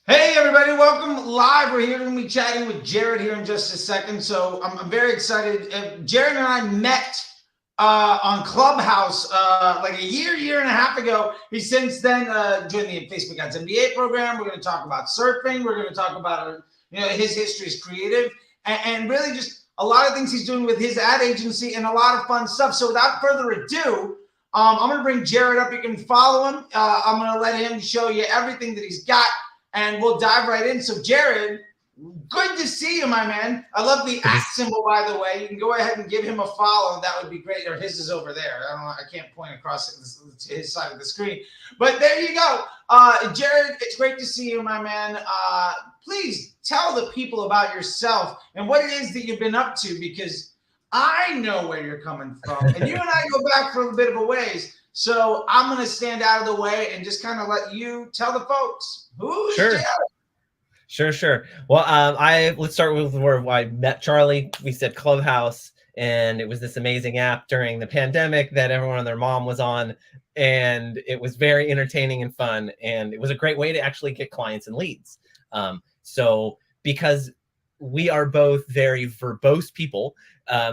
Hey everybody, welcome live. We're here going to be chatting with Jered here in just a second. So I'm very excited. Jered and I met on Clubhouse like a year and a half ago. He's since then joined the Facebook Ads MBA program. We're going to talk about surfing. We're going to talk about his history as creative and really just a lot of things he's doing with his ad agency and a lot of fun stuff. So without further ado, I'm going to bring Jered up. You can follow him. I'm going to let him show you everything that he's got. And we'll dive right in. So, Jered, good to see you, my man. I love the at symbol, by the way. You can go ahead and give him a follow. That would be great. Or his is over there. I can't point across to his side of the screen. But there you go. Jered, it's great to see you, my man. Please tell the people about yourself and what it is that you've been up to, because I know where you're coming from. And you and I go back for a bit of a ways. So I'm going to stand out of the way and just kind of let you tell the folks who's Jered. Sure. Well, let's start with where I met Charley. We said Clubhouse, and it was this amazing app during the pandemic that everyone and their mom was on, and it was very entertaining and fun, and it was a great way to actually get clients and leads. So because we are both very verbose people,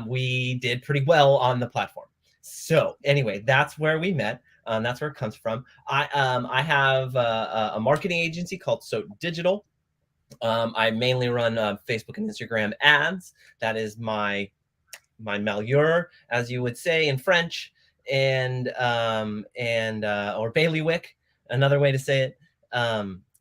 we did pretty well on the platform. So anyway, that's where we met. That's where it comes from. I have a marketing agency called So Digital. I mainly run Facebook and Instagram ads. That is my malheur, as you would say in French, or bailiwick, another way to say it.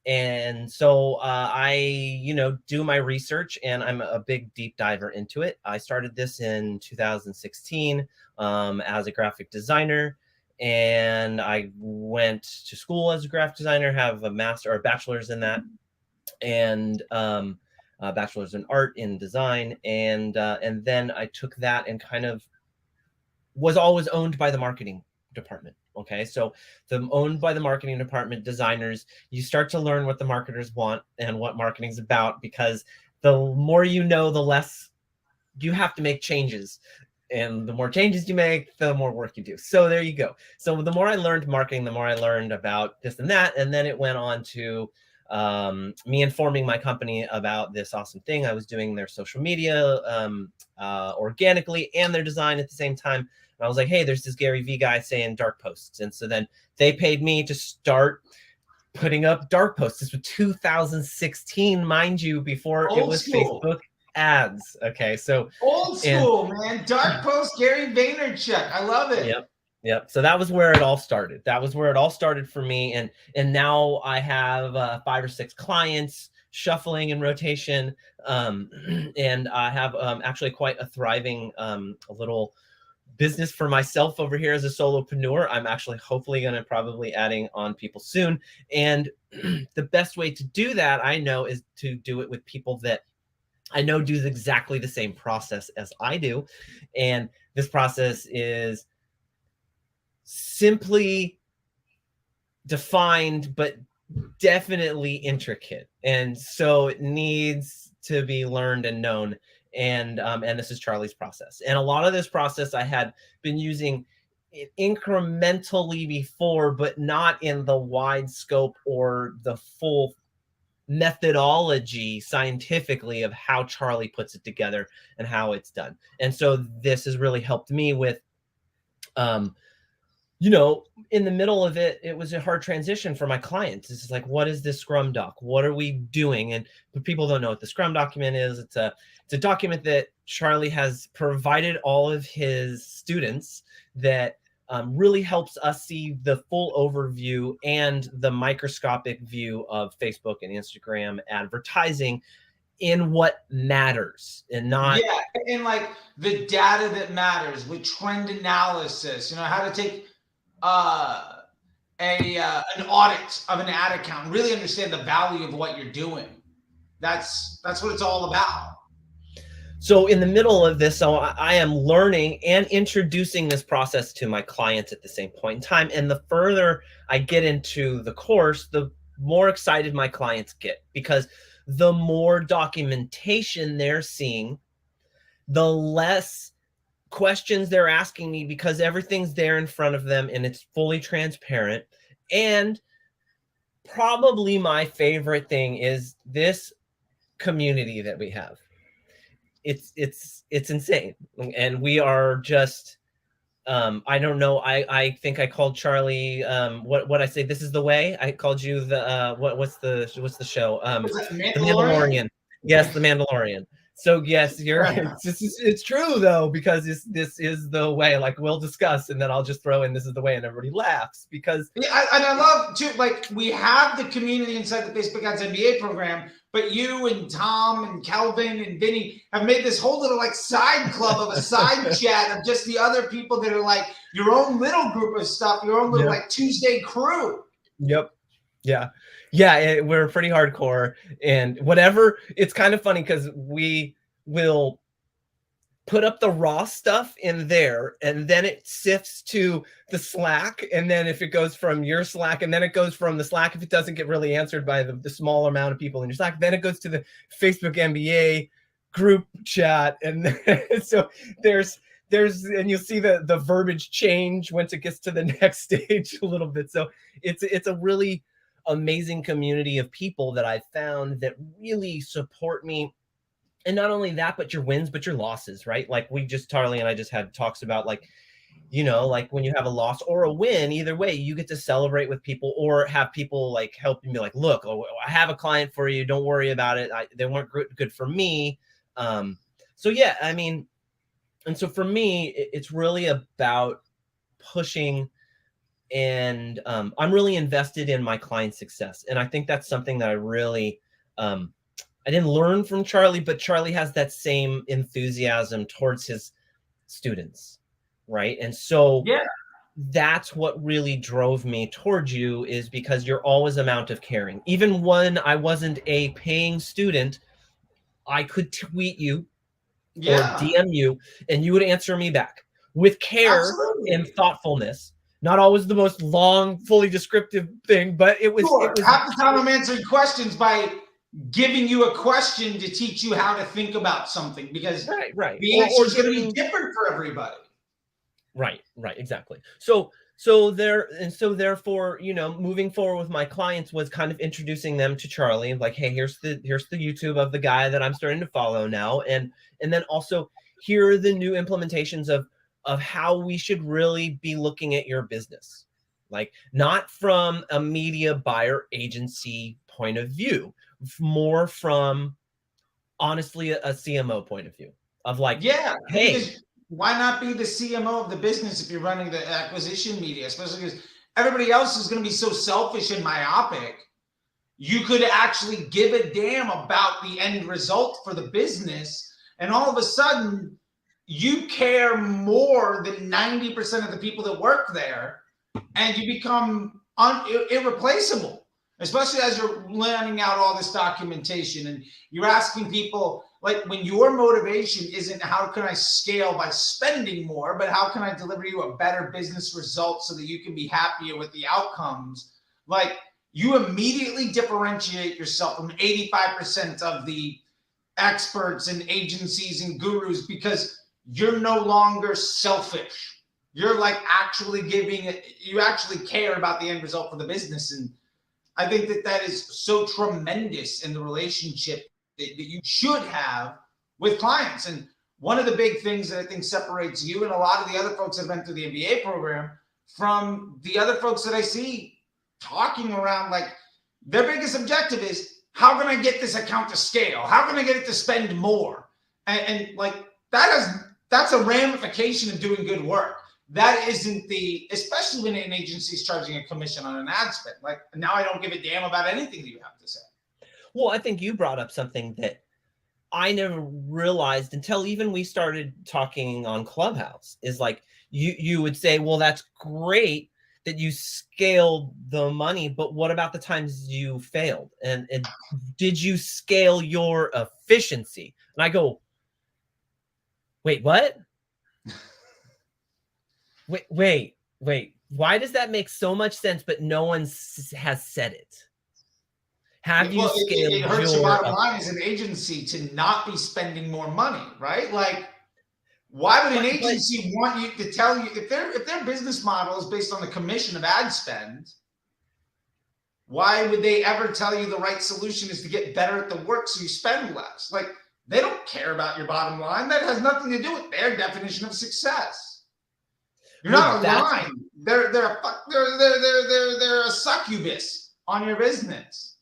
And so I, do my research, and I'm a big deep diver into it. I started this in 2016 as a graphic designer, and I went to school as a graphic designer, have a bachelor's in that, and a bachelor's in art in design, and then I took that and kind of was always owned by the marketing department. Okay, so owned by the marketing department, designers, you start to learn what the marketers want and what marketing's about, because the more you know, the less you have to make changes. And the more changes you make, the more work you do. So there you go. So the more I learned marketing, the more I learned about this and that. And then it went on to me informing my company about this awesome thing. I was doing their social media organically and their design at the same time. And I was like, hey, there's this Gary V guy saying dark posts. And so then they paid me to start putting up dark posts. This was 2016, mind you, before it was Facebook ads. Okay, so old school, man. Dark post, Gary Vaynerchuk. I love it. Yep. So that was where it all started. That was where it all started for me. And now I have 5 or 6 clients shuffling in rotation. And I have actually quite a thriving little business for myself over here as a solopreneur. I'm actually hopefully going to probably adding on people soon. And the best way to do that, I know, is to do it with people that I know do exactly the same process as I do. And this process is simply defined, but definitely intricate. And so it needs to be learned and known. And this is Charley's process. And a lot of this process I had been using incrementally before, but not in the wide scope or the full methodology scientifically of how Charley puts it together and how it's done. And so this has really helped me with in the middle of it, it was a hard transition for my clients. It's like, what is this Scrum doc? What are we doing? And people don't know what the Scrum document is. It's a document that Charley has provided all of his students that really helps us see the full overview and the microscopic view of Facebook and Instagram advertising in what matters, and not in like the data that matters, with trend analysis, how to take an audit of an ad account, really understand the value of what you're doing. That's what it's all about. So in the middle of this, so I am learning and introducing this process to my clients at the same point in time. And the further I get into the course, the more excited my clients get, because the more documentation they're seeing, the less questions they're asking me, because everything's there in front of them and it's fully transparent. And probably my favorite thing is this community that we have. It's insane. And we are just, I don't know. I think I called Charley, what I say, this is the way. I called you the, what's the show? Was that The Mandalorian? Mandalorian. Yes, the Mandalorian. So yes, it's true though, because this is the way. Like, we'll discuss, and then I'll just throw in this is the way, and everybody laughs because And I love too, like, we have the community inside the Facebook Ads MBA program, but you and Tom and Kelvin and Vinny have made this whole little like side club of a side chat of just the other people that are like your own little group of stuff, your own little like Tuesday crew. Yep. Yeah. We're pretty hardcore, and whatever. It's kind of funny because we will put up the raw stuff in there, and then it sifts to the Slack, and then if it goes from your Slack, and then it goes from the Slack, if it doesn't get really answered by the small amount of people in your Slack, then it goes to the Facebook MBA group chat, and so there's and you'll see the verbiage change once it gets to the next stage a little bit. So it's a really amazing community of people that I found that really support me. And not only that, but your wins, but your losses, right? Like Charley and I just had talks about, like, you know, like when you have a loss or a win, either way, you get to celebrate with people or have people like help you, be like, look, I have a client for you. Don't worry about it. They weren't good for me. So yeah, I mean, and so for me, it's really about pushing, and I'm really invested in my client success. And I think that's something that I really, I didn't learn from Charley, but Charley has that same enthusiasm towards his students, right? And so Yeah, that's what really drove me towards you, is because you're always amount of caring. Even when I wasn't a paying student, I could tweet you or DM you, and you would answer me back with care and thoughtfulness. Not always the most long, fully descriptive thing, but it was. Sure. Half the time I'm answering questions by giving you a question to teach you how to think about something, because right. the answer is going to be different for everybody. Right, exactly. So therefore, you know, moving forward with my clients was kind of introducing them to Charley, like, hey, here's the YouTube of the guy that I'm starting to follow now, and then also here are the new implementations of how we should really be looking at your business, like not from a media buyer agency point of view, more from honestly a CMO point of view of like, hey, why not be the CMO of the business if you're running the acquisition media, especially because everybody else is going to be so selfish and myopic. You could actually give a damn about the end result for the business, and all of a sudden you care more than 90% of the people that work there, and you become irreplaceable, especially as you're laying out all this documentation and you're asking people, like, when your motivation isn't how can I scale by spending more, but how can I deliver you a better business result so that you can be happier with the outcomes, like, you immediately differentiate yourself from 85% of the experts and agencies and gurus, because you're no longer selfish. You're like actually you actually care about the end result for the business. And I think that is so tremendous in the relationship that you should have with clients. And one of the big things that I think separates you and a lot of the other folks that have been through the MBA program from the other folks that I see talking around, like, their biggest objective is, how can I get this account to scale? How can I get it to spend more? And like, that's a ramification of doing good work. That isn't especially when an agency is charging a commission on an ad spend. Like, now I don't give a damn about anything that you have to say. Well, I think you brought up something that I never realized until even we started talking on Clubhouse, is like, you would say, well, that's great that you scaled the money, but what about the times you failed? And did you scale your efficiency? And I go, wait, what? Wait. Why does that make so much sense, but no one has said it? Have you scaled? It hurts your bottom line as an agency to not be spending more money, right? Like, why would an agency want you to tell you if their business model is based on the commission of ad spend? Why would they ever tell you the right solution is to get better at the work so you spend less? Like, they don't care about your bottom line. That has nothing to do with their definition of success. You're Well, not aligned. They're a succubus on your business,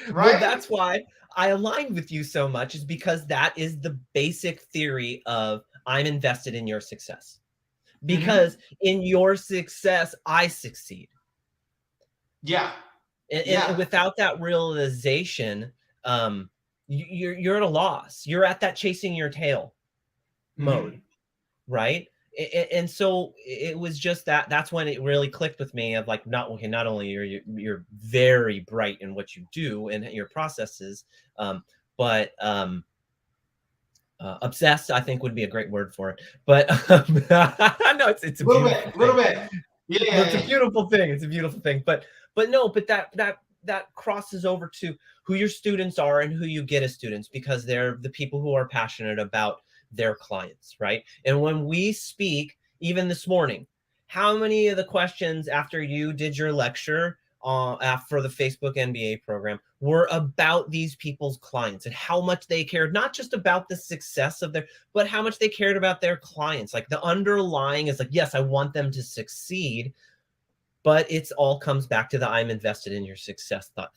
right? Well, that's why I aligned with you so much, is because that is the basic theory of I'm invested in your success. Because in your success, I succeed. Yeah. And without that realization, you're at a loss. You're at that chasing your tail mode, right? And so it was just that's when it really clicked with me of like, not only you're very bright in what you do and your processes, but obsessed, I think, would be a great word for it. But no, it's a little bit. Yeah, it's a beautiful thing. It's a beautiful thing. But that crosses over to who your students are and who you get as students, because they're the people who are passionate about their clients, right? And when we speak, even this morning, how many of the questions after you did your lecture for the Facebook MBA program were about these people's clients and how much they cared, not just about the success of but how much they cared about their clients? Like, the underlying is like, yes, I want them to succeed, but it's all comes back to the I'm invested in your success thought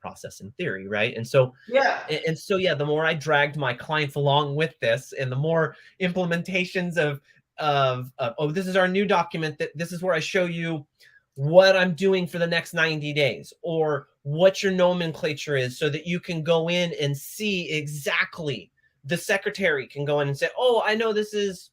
process and theory, right? And so the more I dragged my clients along with this, and the more implementations of oh, this is our new document, that this is where I show you what I'm doing for the next 90 days, or what your nomenclature is, so that you can go in and see exactly, the secretary can go in and say, oh, I know this is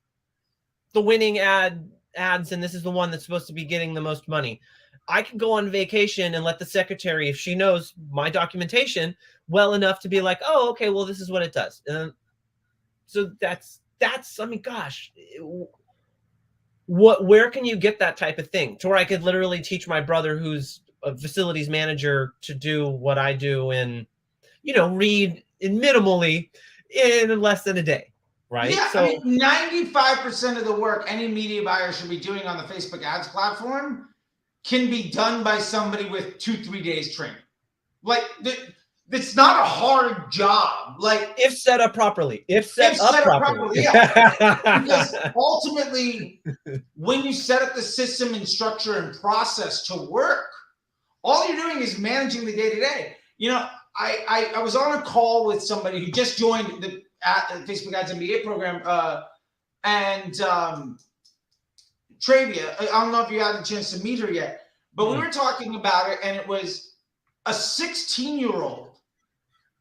the winning ads, and this is the one that's supposed to be getting the most money. I can go on vacation and let the secretary, if she knows my documentation well enough, to be like, oh, okay, well, this is what it does. So that's, I mean, gosh, where can you get that type of thing to where I could literally teach my brother, who's a facilities manager, to do what I do and, read minimally in less than a day. Right? Yeah, so, I mean, 95% of the work any media buyer should be doing on the Facebook ads platform can be done by somebody with 2-3 days training. Like, it's not a hard job. Like, if set up properly. If set up properly. Yeah. Because ultimately, when you set up the system and structure and process to work, all you're doing is managing the day-to-day. I was on a call with somebody who just joined the Facebook Ads MBA program, and Travia. I don't know if you had a chance to meet her yet, but we were talking about it, and it was a 16-year-old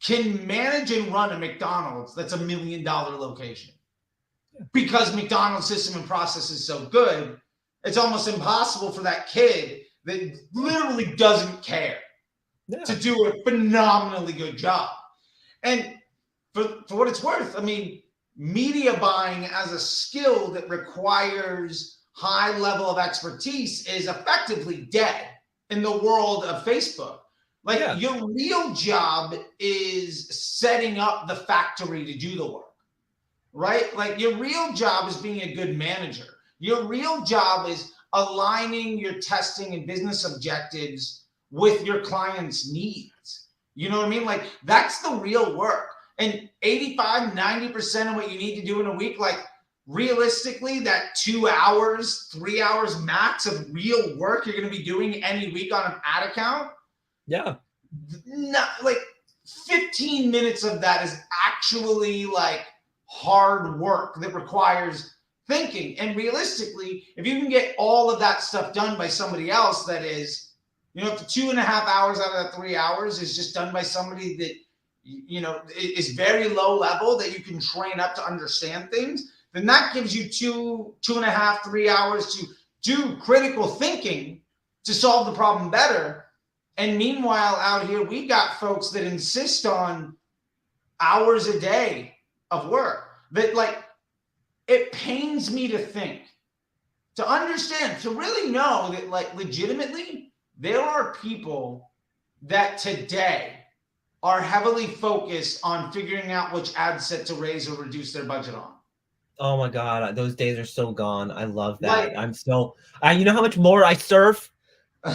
can manage and run a McDonald's that's $1 million location, because McDonald's system and process is so good. It's almost impossible for that kid that literally doesn't care to do a phenomenally good job. And for what it's worth, I mean, media buying as a skill that requires high level of expertise is effectively dead in the world of Facebook. Like, your real job is setting up the factory to do the work, right? Like, your real job is being a good manager. Your real job is aligning your testing and business objectives with your client's needs. You know what I mean? Like, that's the real work. And 85-90% of what you need to do in a week, like, realistically, that 2 hours, 3 hours max of real work you're going to be doing any week on an ad account. Yeah. Not like 15 minutes of that is actually like hard work that requires thinking. And realistically, if you can get all of that stuff done by somebody else, that is, if the 2.5 hours out of that 3 hours is just done by somebody that, is very low level, that you can train up to understand things, then that gives you 2.5, 3 hours to do critical thinking to solve the problem better. And meanwhile, out here, we got folks that insist on hours a day of work. That, like, it pains me to think, to understand, to really know that, like, legitimately, there are people that today are heavily focused on figuring out which ad set to raise or reduce their budget on. Oh my God, those days are so gone. I love that. Like, you know how much more I surf?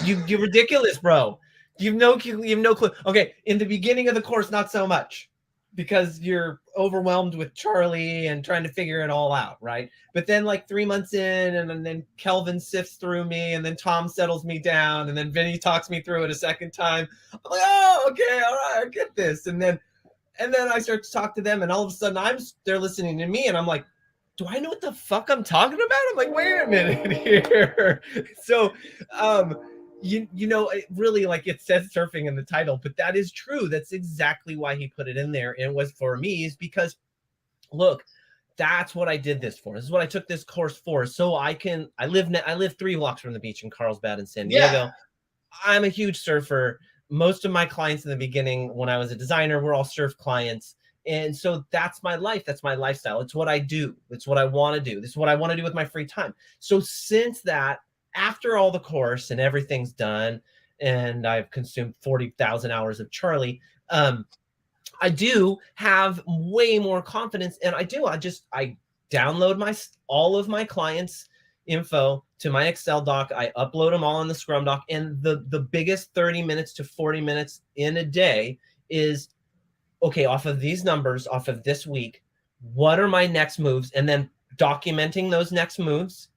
You're ridiculous, bro. You have no clue. Okay, in the beginning of the course, not so much, because you're overwhelmed with Charley and trying to figure it all out, right? But then like 3 months in, and then Kelvin sifts through me, and then Tom settles me down, and then Vinny talks me through it a second time. I'm like, oh, okay, all right, I get this. And then I start to talk to them, and all of a sudden they're listening to me, and I'm like, do I know what the fuck I'm talking about? I'm like, wait a minute here. So, you know, it really, like, it says surfing in the title, but that is true. That's exactly why he put it in there. And it was for me is because, look, that's what I did this for. This is what I took this course for. So I live 3 blocks from the beach in Carlsbad in San Diego. Yeah. I'm a huge surfer. Most of my clients in the beginning, when I was a designer, were all surf clients. And so that's my life. That's my lifestyle. It's what I do. It's what I want to do. This is what I want to do with my free time. So since that, after all the course and everything's done, and I've consumed 40,000 hours of Charley, I do have way more confidence. And I download all of my clients' info to my Excel doc. I upload them all in the Scrum doc. And the biggest 30 minutes to 40 minutes in a day is, okay, off of these numbers, off of this week, what are my next moves? And then documenting those next moves,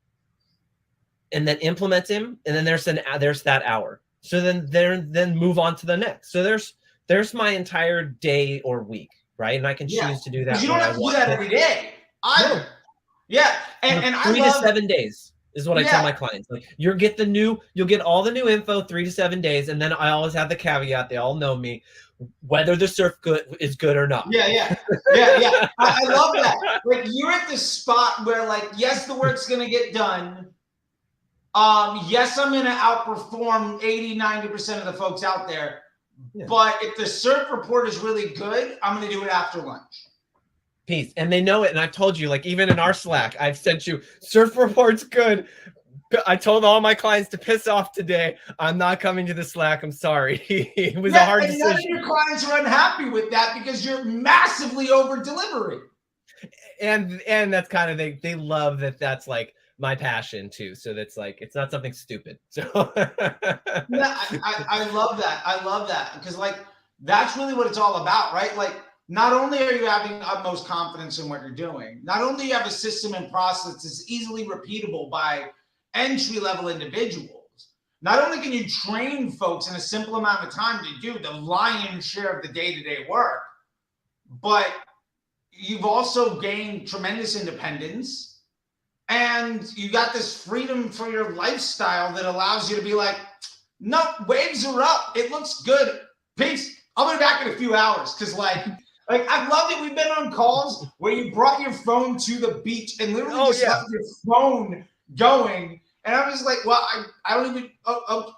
and then implement them. And then there's that hour. So then move on to the next. So there's my entire day or week, right? And I can choose to do that. You don't have to do that every day either. No. Yeah. And 3 to 7 days is what I tell my clients. Like, you'll get all the new info 3 to 7 days. And then I always have the caveat, they all know me, whether the surf is good or not. Yeah. I love that. Like, you're at the spot where, like, yes, the work's going to get done. Yes, I'm going to outperform 80-90% of the folks out there. Yeah. But if the surf report is really good, I'm going to do it after lunch. Peace. And they know it. And I've told you, like, even in our Slack, I've sent you, surf report's good. I told all my clients to piss off today. I'm not coming to the Slack. I'm sorry. It was a hard decision. None of your clients are unhappy with that because you're massively over delivering. And that's kind of, they love that. That's like my passion too. So that's like, it's not something stupid. So yeah, I love that. I love that because, like, that's really what it's all about, right? Like, not only are you having utmost confidence in what you're doing, not only do you have a system and process that's easily repeatable by entry-level individuals, not only can you train folks in a simple amount of time to do the lion's share of the day-to-day work, but you've also gained tremendous independence, and you got this freedom for your lifestyle that allows you to be like, no, waves are up. It looks good. Peace. I'll be back in a few hours. Because, like I love it. We've been on calls where you brought your phone to the beach and literally left your phone going. And I was like, well, I don't even,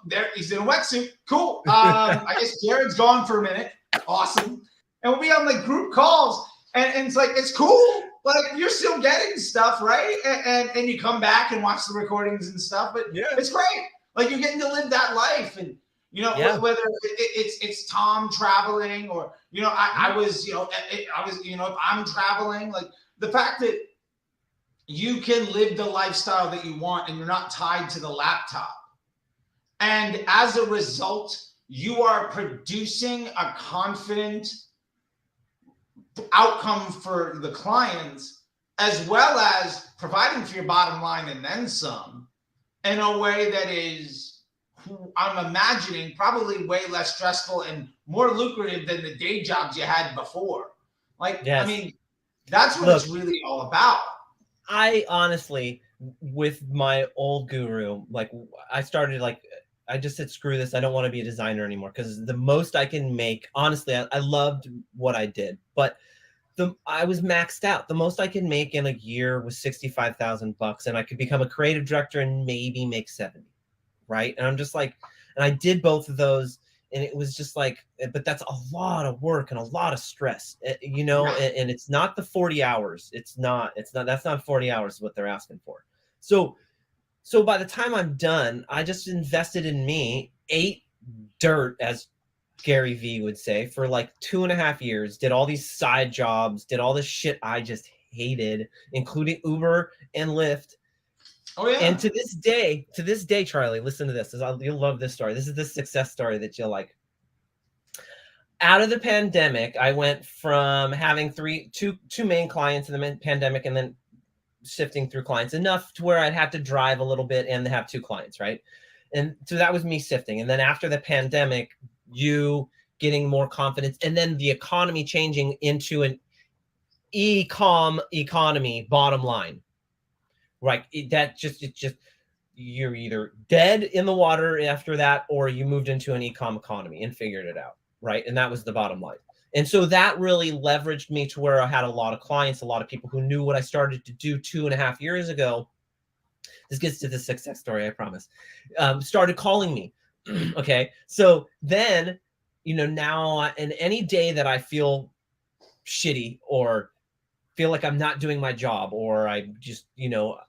there, he's in a wetsuit. Cool. I guess Jered's gone for a minute. Awesome. And we'll be on, like, group calls. And it's like, it's cool. Like, you're still getting stuff, right? And you come back and watch the recordings and stuff. But it's great. Like, you're getting to live that life. And, you know, whether it's Tom traveling or, you know, I was, you know, if I'm traveling, like, the fact that you can live the lifestyle that you want and you're not tied to the laptop. And as a result, you are producing a confident outcome for the clients, as well as providing for your bottom line and then some, in a way that is, I'm imagining, probably way less stressful and more lucrative than the day jobs you had before. Like, I mean, that's what it's really all about. I honestly, with my old guru, like, I started, like, I just said, screw this. I don't want to be a designer anymore, because the most I can make, honestly, I loved what I did, but I was maxed out. The most I could make in a year was $65,000, and I could become a creative director and maybe make 70, right? And I'm just like, and I did both of those, and it was just like, but that's a lot of work and a lot of stress, you know, and it's not the 40 hours. That's not 40 hours what they're asking for. So by the time I'm done, I just invested in me, ate dirt, as Gary Vee would say, for like 2.5 years, did all these side jobs, did all this shit I just hated, including Uber and Lyft. Oh yeah. And to this day, Charley, listen to this. You'll love this story. This is the success story that you'll like. Out of the pandemic, I went from having two main clients in the pandemic, and then sifting through clients enough to where I'd have to drive a little bit and have 2 clients, right? And so that was me sifting. And then after the pandemic, you getting more confidence, and then the economy changing into an e-com economy, bottom line, right? It's just you're either dead in the water after that, or you moved into an e-com economy and figured it out, right? And that was the bottom line. And so that really leveraged me to where I had a lot of clients, a lot of people who knew what I started to do 2.5 years ago. This gets to the success story, I promise. Started calling me. Okay. So then, now, and any day that I feel shitty or feel like I'm not doing my job, or I just, you know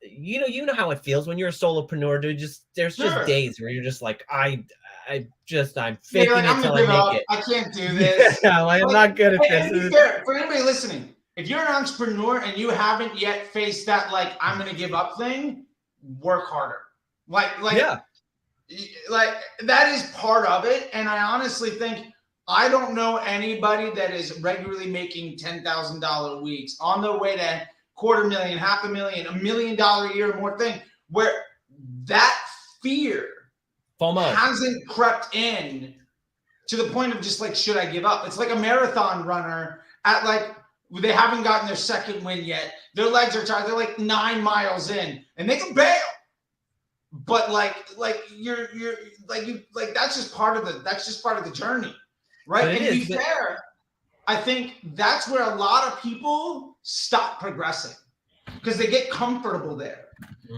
how it feels when you're a solopreneur, dude. There's just days where you're just like, I'm faking like, it till I make it. I can't do this. Yeah, I'm not good at this. And to be fair, for anybody listening, if you're an entrepreneur and you haven't yet faced that, like, I'm going to give up thing, work harder. Like that is part of it. And I honestly think, I don't know anybody that is regularly making $10,000 weeks on their way to $250,000, $500,000, $1 million a year or more thing, where that fear FOMO hasn't crept in to the point of just like, should I give up? It's like a marathon runner at like, they haven't gotten their second win yet. Their legs are tired. They're like 9 miles in and they can bail. But you're that's just part of the journey. Right. And to be fair, I think that's where a lot of people stop progressing because they get comfortable there.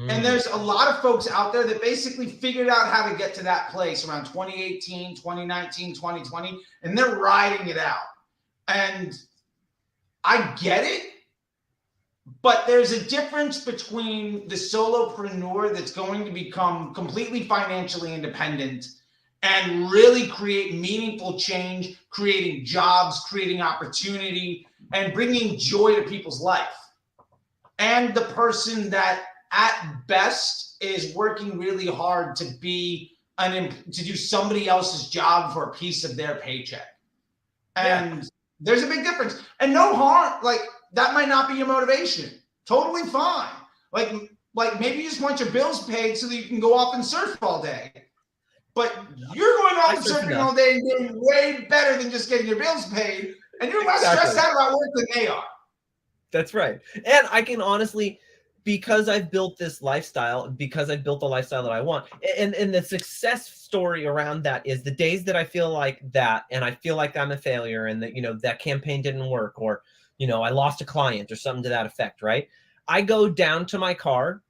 And there's a lot of folks out there that basically figured out how to get to that place around 2018, 2019, 2020, and they're riding it out. And I get it, but there's a difference between the solopreneur that's going to become completely financially independent and really create meaningful change, creating jobs, creating opportunity, and bringing joy to people's life. And the person that at best is working really hard to do somebody else's job for a piece of their paycheck. And there's a big difference. And no harm, like that might not be your motivation. Totally fine. Like maybe you just want your bills paid so that you can go off and surf all day. But you're going off and surfing all day and doing way better than just getting your bills paid. And you're less stressed out about work than they are. That's right. And I can honestly, because I've built this lifestyle, because I've built the lifestyle that I want, and the success story around that is the days that I feel like that, and I feel like I'm a failure and that, that campaign didn't work, or, I lost a client or something to that effect, right? I go down to my car.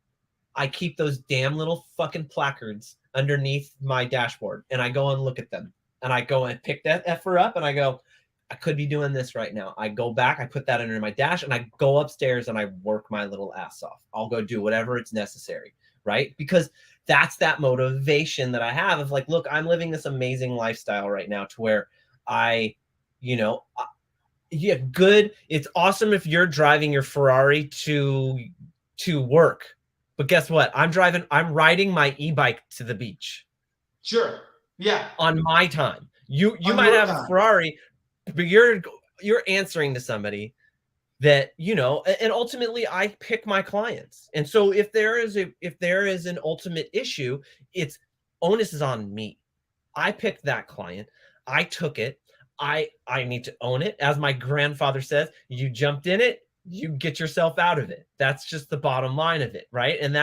I keep those damn little fucking placards underneath my dashboard, and I go and look at them, and I go and pick that effer up, and I go, I could be doing this right now. I go back, I put that under my dash, and I go upstairs and I work my little ass off. I'll go do whatever it's necessary, right? Because that's that motivation that I have of like, look, I'm living this amazing lifestyle right now to where good. It's awesome if you're driving your Ferrari to work. But guess what? I'm riding my e-bike to the beach. Sure. Yeah. On my time. You might have a Ferrari, but you're answering to somebody that, and ultimately I pick my clients. And so if there is an ultimate issue, it's onus is on me. I picked that client. I took it. I need to own it. As my grandfather says, you jumped in it, you get yourself out of it. That's just the bottom line of it. Right. And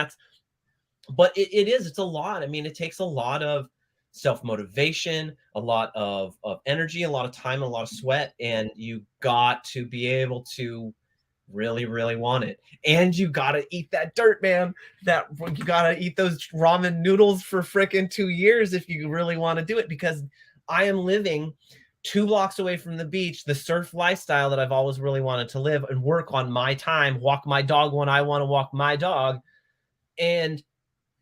but it's a lot. I mean, it takes a lot of self-motivation, a lot of energy, a lot of time, a lot of sweat. And you got to be able to really, really want it. And you got to eat that dirt, man. You got to eat those ramen noodles for frickin' 2 years if you really want to do it, because I am living 2 blocks away from the beach, the surf lifestyle that I've always really wanted to live and work on my time, walk my dog when I want to walk my dog, and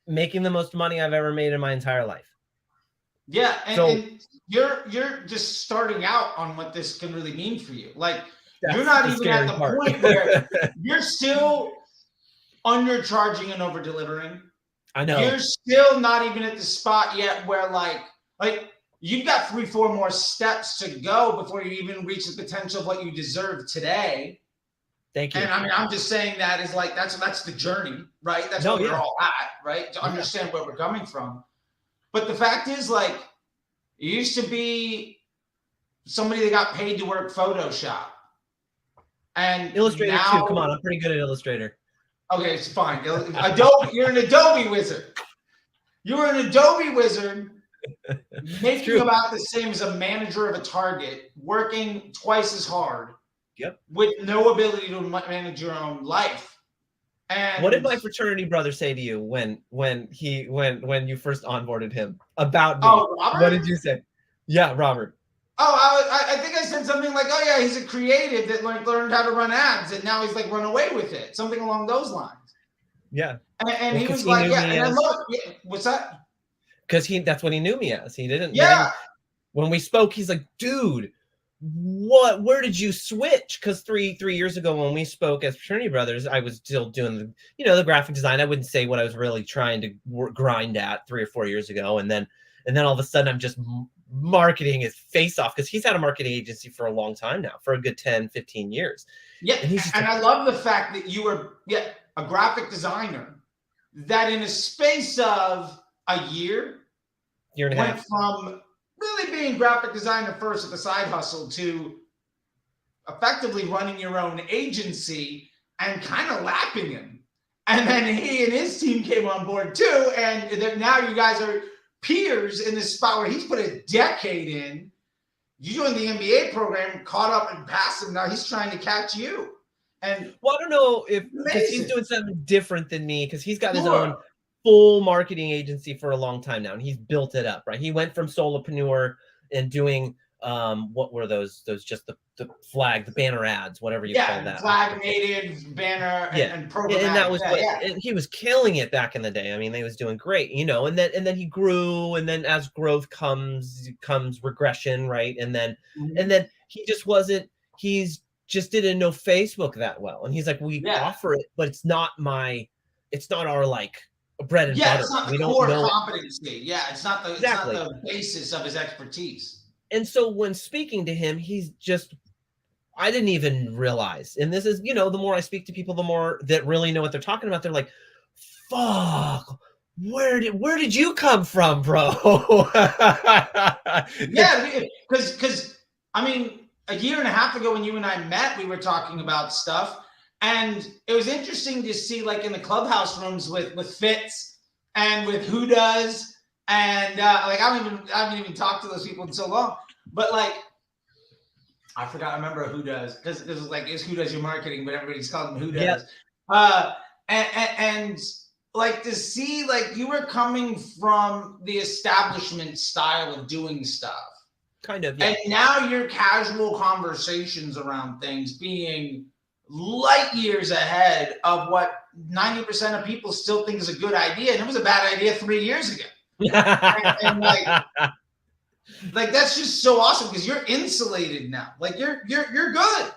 making the most money I've ever made in my entire life. Yeah. And you're just starting out on what this can really mean for you. Like, you're not even at the point where you're still undercharging and over delivering. I know. You're still not even at the spot yet where like you've got 3-4 more steps to go before you even reach the potential of what you deserve today. Thank you. And I mean, I'm just saying that is like, that's the journey, right? That's where we're all at, right? To understand where we're coming from. But the fact is, like, you used to be somebody that got paid to work Photoshop. And Illustrator now, too. Come on, I'm pretty good at Illustrator. Okay, it's fine. Adobe, you're an Adobe wizard. You're an Adobe wizard making about the same as a manager of a Target, working twice as hard. Yep. With no ability to manage your own life. And what did my fraternity brother say to you when you first onboarded him about me? Oh, Robert? What did you say? Yeah, Robert. Oh, I think I said something like, "Oh yeah, he's a creative that like learned how to run ads, and now he's like run away with it." Something along those lines. Yeah. And he was like, "Yeah." And I love it. Yeah. What's that? Because that's what he knew me as. He didn't. Yeah. When we spoke, he's like, "Dude, where did you switch?" Because three years ago when we spoke as fraternity brothers, I was still doing the graphic design. I wouldn't say what I was really trying to grind at 3 or 4 years ago, and then all of a sudden I'm just marketing his face off, because he's had a marketing agency for a long time now, for a good 10-15 years. Yeah. And I love the fact that you were a graphic designer that in a space of a year and a went half from really being graphic designer first with a side hustle to effectively running your own agency and kind of lapping him. And then he and his team came on board too. And now you guys are peers in this spot where he's put a decade in. You joined the MBA program, caught up and passed him. Now he's trying to catch you. And well, I don't know if because he's doing something different than me, because he's got his own full marketing agency for a long time now, and he's built it up, right? He went from solopreneur and doing what were those just the flag, the banner ads, whatever you call that. Flag native banner and programmatic. And that was and he was killing it back in the day. I mean, he was doing great, and then he grew, and then as growth comes regression, right? And then he just wasn't, just didn't know Facebook that well. And he's like, we offer it, but it's not our like bread and butter. It's not the core competency. Yeah, it's not the basis of his expertise. And so when speaking to him, I didn't even realize, and this is, the more I speak to people, the more that really know what they're talking about, they're like, fuck, where did you come from, bro? Yeah, because I mean, a year and a half ago when you and I met, we were talking about stuff, and it was interesting to see, like, in the clubhouse rooms with Fitz and with Who Does, and like I haven't even talked to those people in so long, but like I remember Who Does, because it was like, it's Who Does Your Marketing, but everybody's calling them Who Does. Yep. And like to see, like, you were coming from the establishment style of doing stuff. Kind of, yeah. And now your casual conversations around things being light years ahead of what 90% of people still think is a good idea. And it was a bad idea 3 years ago. and like that's just so awesome, because you're insulated now. Like you're good.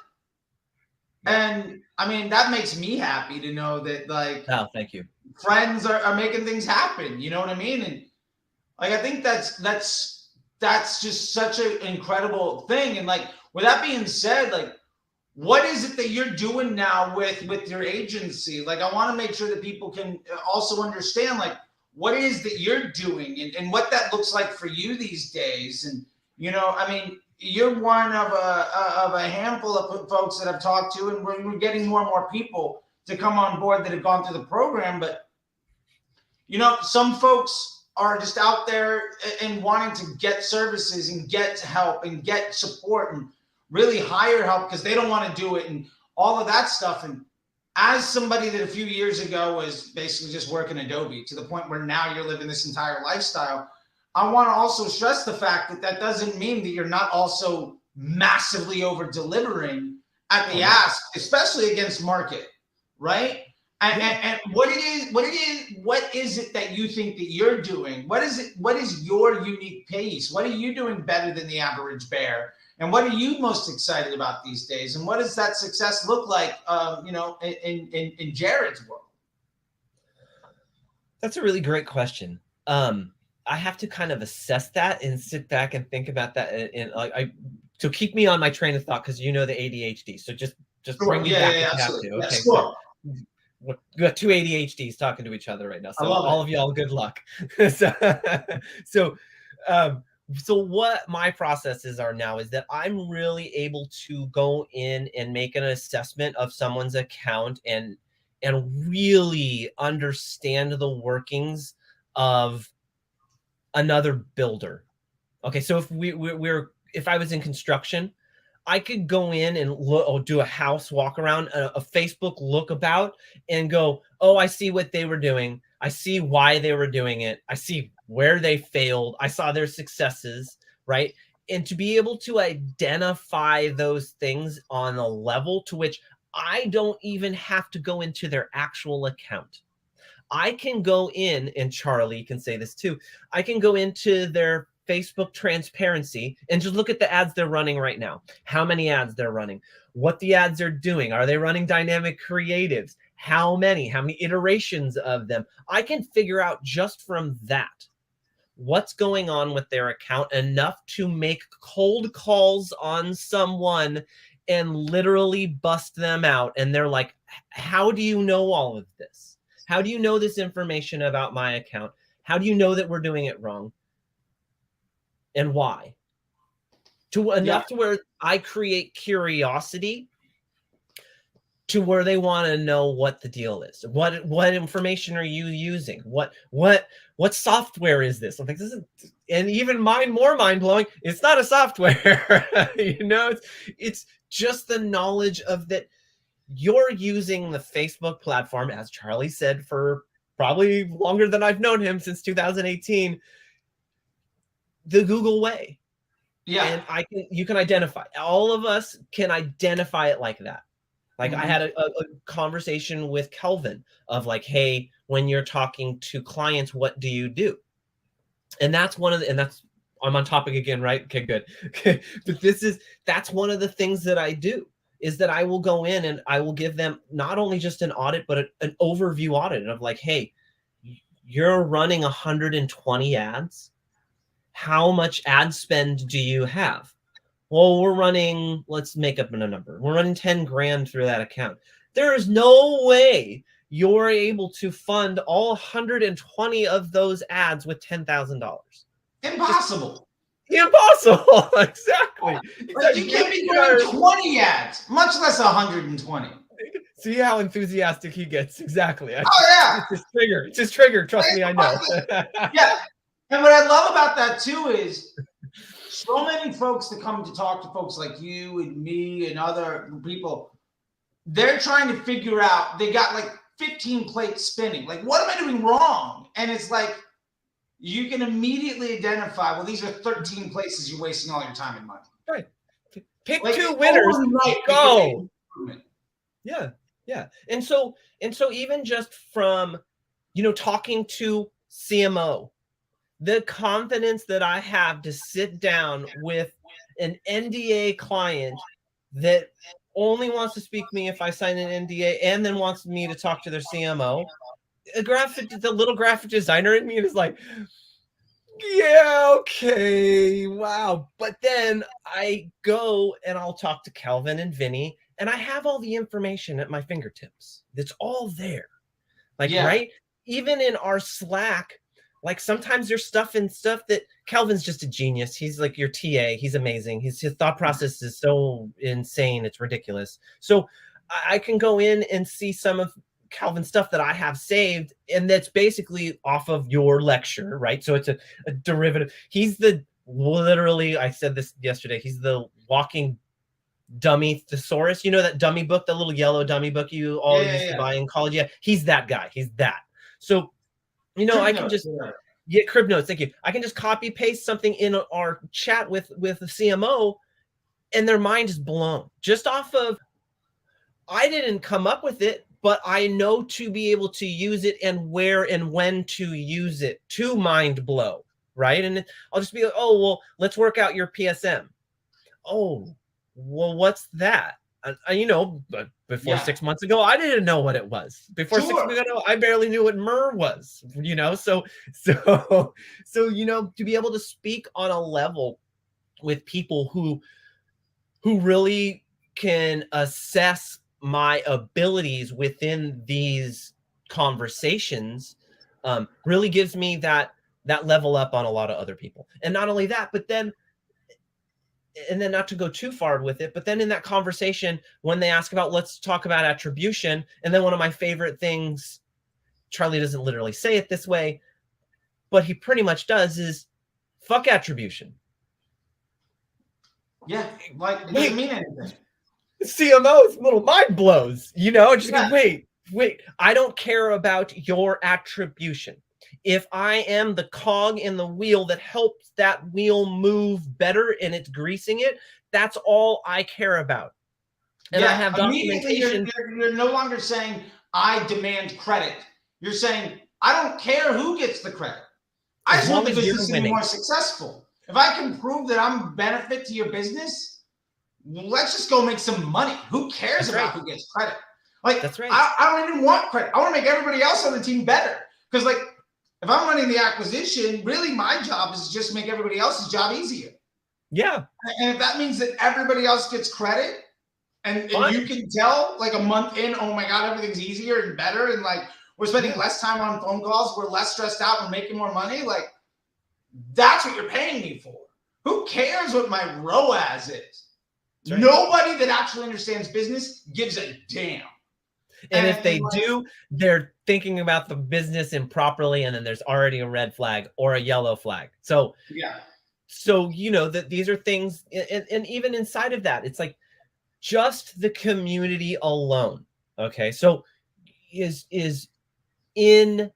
And I mean, that makes me happy to know that, like, oh, thank you. Friends are making things happen. You know what I mean? And like, I think that's just such an incredible thing. And like, with that being said, like, what is it that you're doing now with your agency? Like, I want to make sure that people can also understand, like, what it is that you're doing and what that looks like for you these days. And, I mean, you're one of a handful of folks that I've talked to, and we're getting more and more people to come on board that have gone through the program. But, some folks are just out there and wanting to get services and get help and get support and really hire help because they don't want to do it and all of that stuff. And as somebody that a few years ago was basically just working Adobe to the point where now you're living this entire lifestyle, I want to also stress the fact that doesn't mean that you're not also massively over delivering at the ask, especially against market, right? And what is it that you think that you're doing? What is your unique pace? What are you doing better than the average bear? And what are you most excited about these days? And what does that success look like, in Jered's world? That's a really great question. I have to kind of assess that and sit back and think about that. And so keep me on my train of thought, because you know the ADHD. So just bring me back if you have to. Okay, so we got two ADHDs talking to each other right now. So all of y'all, good luck. So what my processes are now is that I'm really able to go in and make an assessment of someone's account and really understand the workings of another builder. Okay, so if I was in construction, I could go in and look, or do a house walk around, a Facebook look about, and go, oh, I see what they were doing. I see why they were doing it. I see where they failed. I saw their successes, right? And to be able to identify those things on a level to which I don't even have to go into their actual account. I can go in, and Charley can say this too, I can go into their Facebook transparency and just look at the ads they're running right now, how many ads they're running, what the ads are doing. Are they running dynamic creatives? How many iterations of them? I can figure out just from that what's going on with their account, enough to make cold calls on someone and literally bust them out. And they're like, how do you know all of this? How do you know this information about my account? How do you know that we're doing it wrong? And why? To enough to where I create curiosity to where they want to know what the deal is. What information are you using? What software is this? I'm like, this is, and even more mind blowing. It's not a software, it's just the knowledge of that you're using the Facebook platform, as Charley said, for probably longer than I've known him, since 2018, the Google way. Yeah. And you can identify, all of us can identify it like that. Like I had a conversation with Kelvin of like, hey, when you're talking to clients, what do you do? And that's I'm on topic again, right? Okay, good. Okay. But that's one of the things that I do, is that I will go in and I will give them not only just an audit, but an overview audit of like, hey, you're running 120 ads. How much ad spend do you have? Well, we're running, let's make up a number. We're running 10 grand through that account. There is no way you're able to fund all 120 of those ads with $10,000. Impossible. Impossible. Exactly. Like you can't be running 20 ads, much less 120. See how enthusiastic he gets. Exactly. Yeah. It's his trigger. Trust me, I know. Yeah. And what I love about that too is so many folks that come to talk to folks like you and me and other people, they're trying to figure out, they got like 15 plates spinning. Like, what am I doing wrong? And it's like, you can immediately identify, well, these are 13 places you're wasting all your time and money. Right. Pick like, two winners. Go. Yeah. Yeah. And so even just from, talking to CMO, the confidence that I have to sit down with an NDA client that only wants to speak to me if I sign an NDA and then wants me to talk to their CMO, the little graphic designer in me is like, yeah, okay, wow. But then I go and I'll talk to Calvin and Vinny, and I have all the information at my fingertips. It's all there. Like, right? Even in our Slack, like sometimes there's stuff that Calvin's just a genius. He's like your TA. He's amazing. His thought process is so insane. It's ridiculous. So I can go in and see some of Calvin's stuff that I have saved, and that's basically off of your lecture, right? So it's a derivative. He's literally, I said this yesterday, he's the walking dummy thesaurus. You know that dummy book, that little yellow dummy book you all used to buy in college? Yeah, he's that guy. He's that. So I can just get crib notes. Thank you. I can just copy paste something in our chat with the CMO, and their mind is blown just off of, I didn't come up with it, but I know to be able to use it and where and when to use it to mind blow. Right. And I'll just be like, oh, well, let's work out your PSM. Oh, well, what's that? You know, but before Yeah. 6 months ago, I didn't know what it was. Before 6 months ago, I barely knew what myrrh was, you know? So, you know, to be able to speak on a level with people who really can assess my abilities within these conversations, really gives me that level up on a lot of other people. And not only that, but then, and then not to go too far with it, but then in that conversation, when they ask about, let's talk about attribution. And then one of my favorite things, Charley doesn't literally say it this way, but he pretty much does, is fuck attribution. Yeah. Like, it doesn't mean anything. CMO's little mind blows, you know, just go, wait, I don't care about your attribution. If I am the cog in the wheel that helps that wheel move better and it's greasing it, that's all I care about. And I have documentation. You're no longer saying, I demand credit. You're saying, I don't care who gets the credit. I just want the business to be more successful. If I can prove that I'm a benefit to your business, let's just go make some money. Who cares about who gets credit? Like, that's right. I don't even want credit. I want to make everybody else on the team better. Because, like, if I'm running the acquisition, really my job is just to make everybody else's job easier. Yeah. And if that means that everybody else gets credit and you can tell like a month in, oh my God, everything's easier and better. And like, we're spending less time on phone calls. We're less stressed out. We're making more money. Like, that's what you're paying me for. Who cares what my ROAS is? Right. Nobody that actually understands business gives a damn. And if they do, they're thinking about the business improperly, and then there's already a red flag or a yellow flag. So, yeah. So, you know, that these are things, and even inside of that, it's like just the community alone. Okay. So is in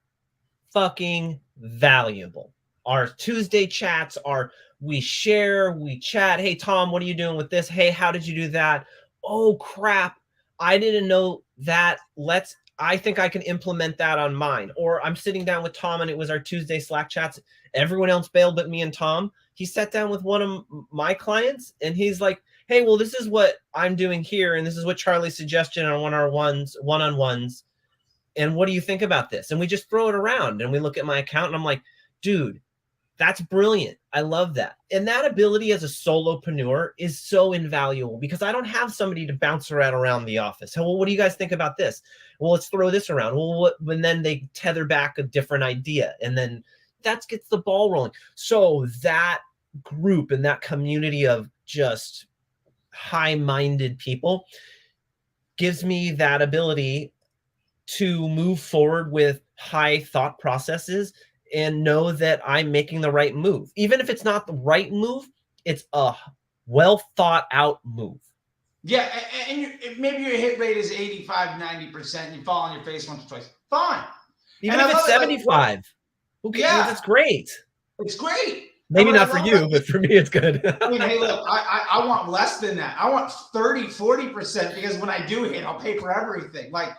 fucking valuable. Our Tuesday chats are, we share, we chat. Hey, Tom, what are you doing with this? Hey, how did you do that? Oh, crap. I didn't know that. I think I can implement that on mine. Or I'm sitting down with Tom and it was our Tuesday Slack chats. Everyone else bailed but me and Tom. He sat down with one of my clients and he's like, hey, well, this is what I'm doing here. And this is what Charley's suggestion on one-on-ones. And what do you think about this? And we just throw it around and we look at my account and I'm like, dude, that's brilliant. I love that. And that ability as a solopreneur is so invaluable because I don't have somebody to bounce around the office. Well, what do you guys think about this? Well, let's throw this around. Well, and then they tether back a different idea. And then that gets the ball rolling. So that group and that community of just high-minded people gives me that ability to move forward with high thought processes and know that I'm making the right move. Even if it's not the right move, it's a well thought out move. Yeah, and maybe your hit rate is 85, 90%, and you fall on your face once or twice. Fine. Even if it's 75. Okay, yeah, that's great. It's great. Maybe not for you, but for me, it's good. I mean, hey, look, I want less than that. I want 30, 40% because when I do hit, I'll pay for everything. Like,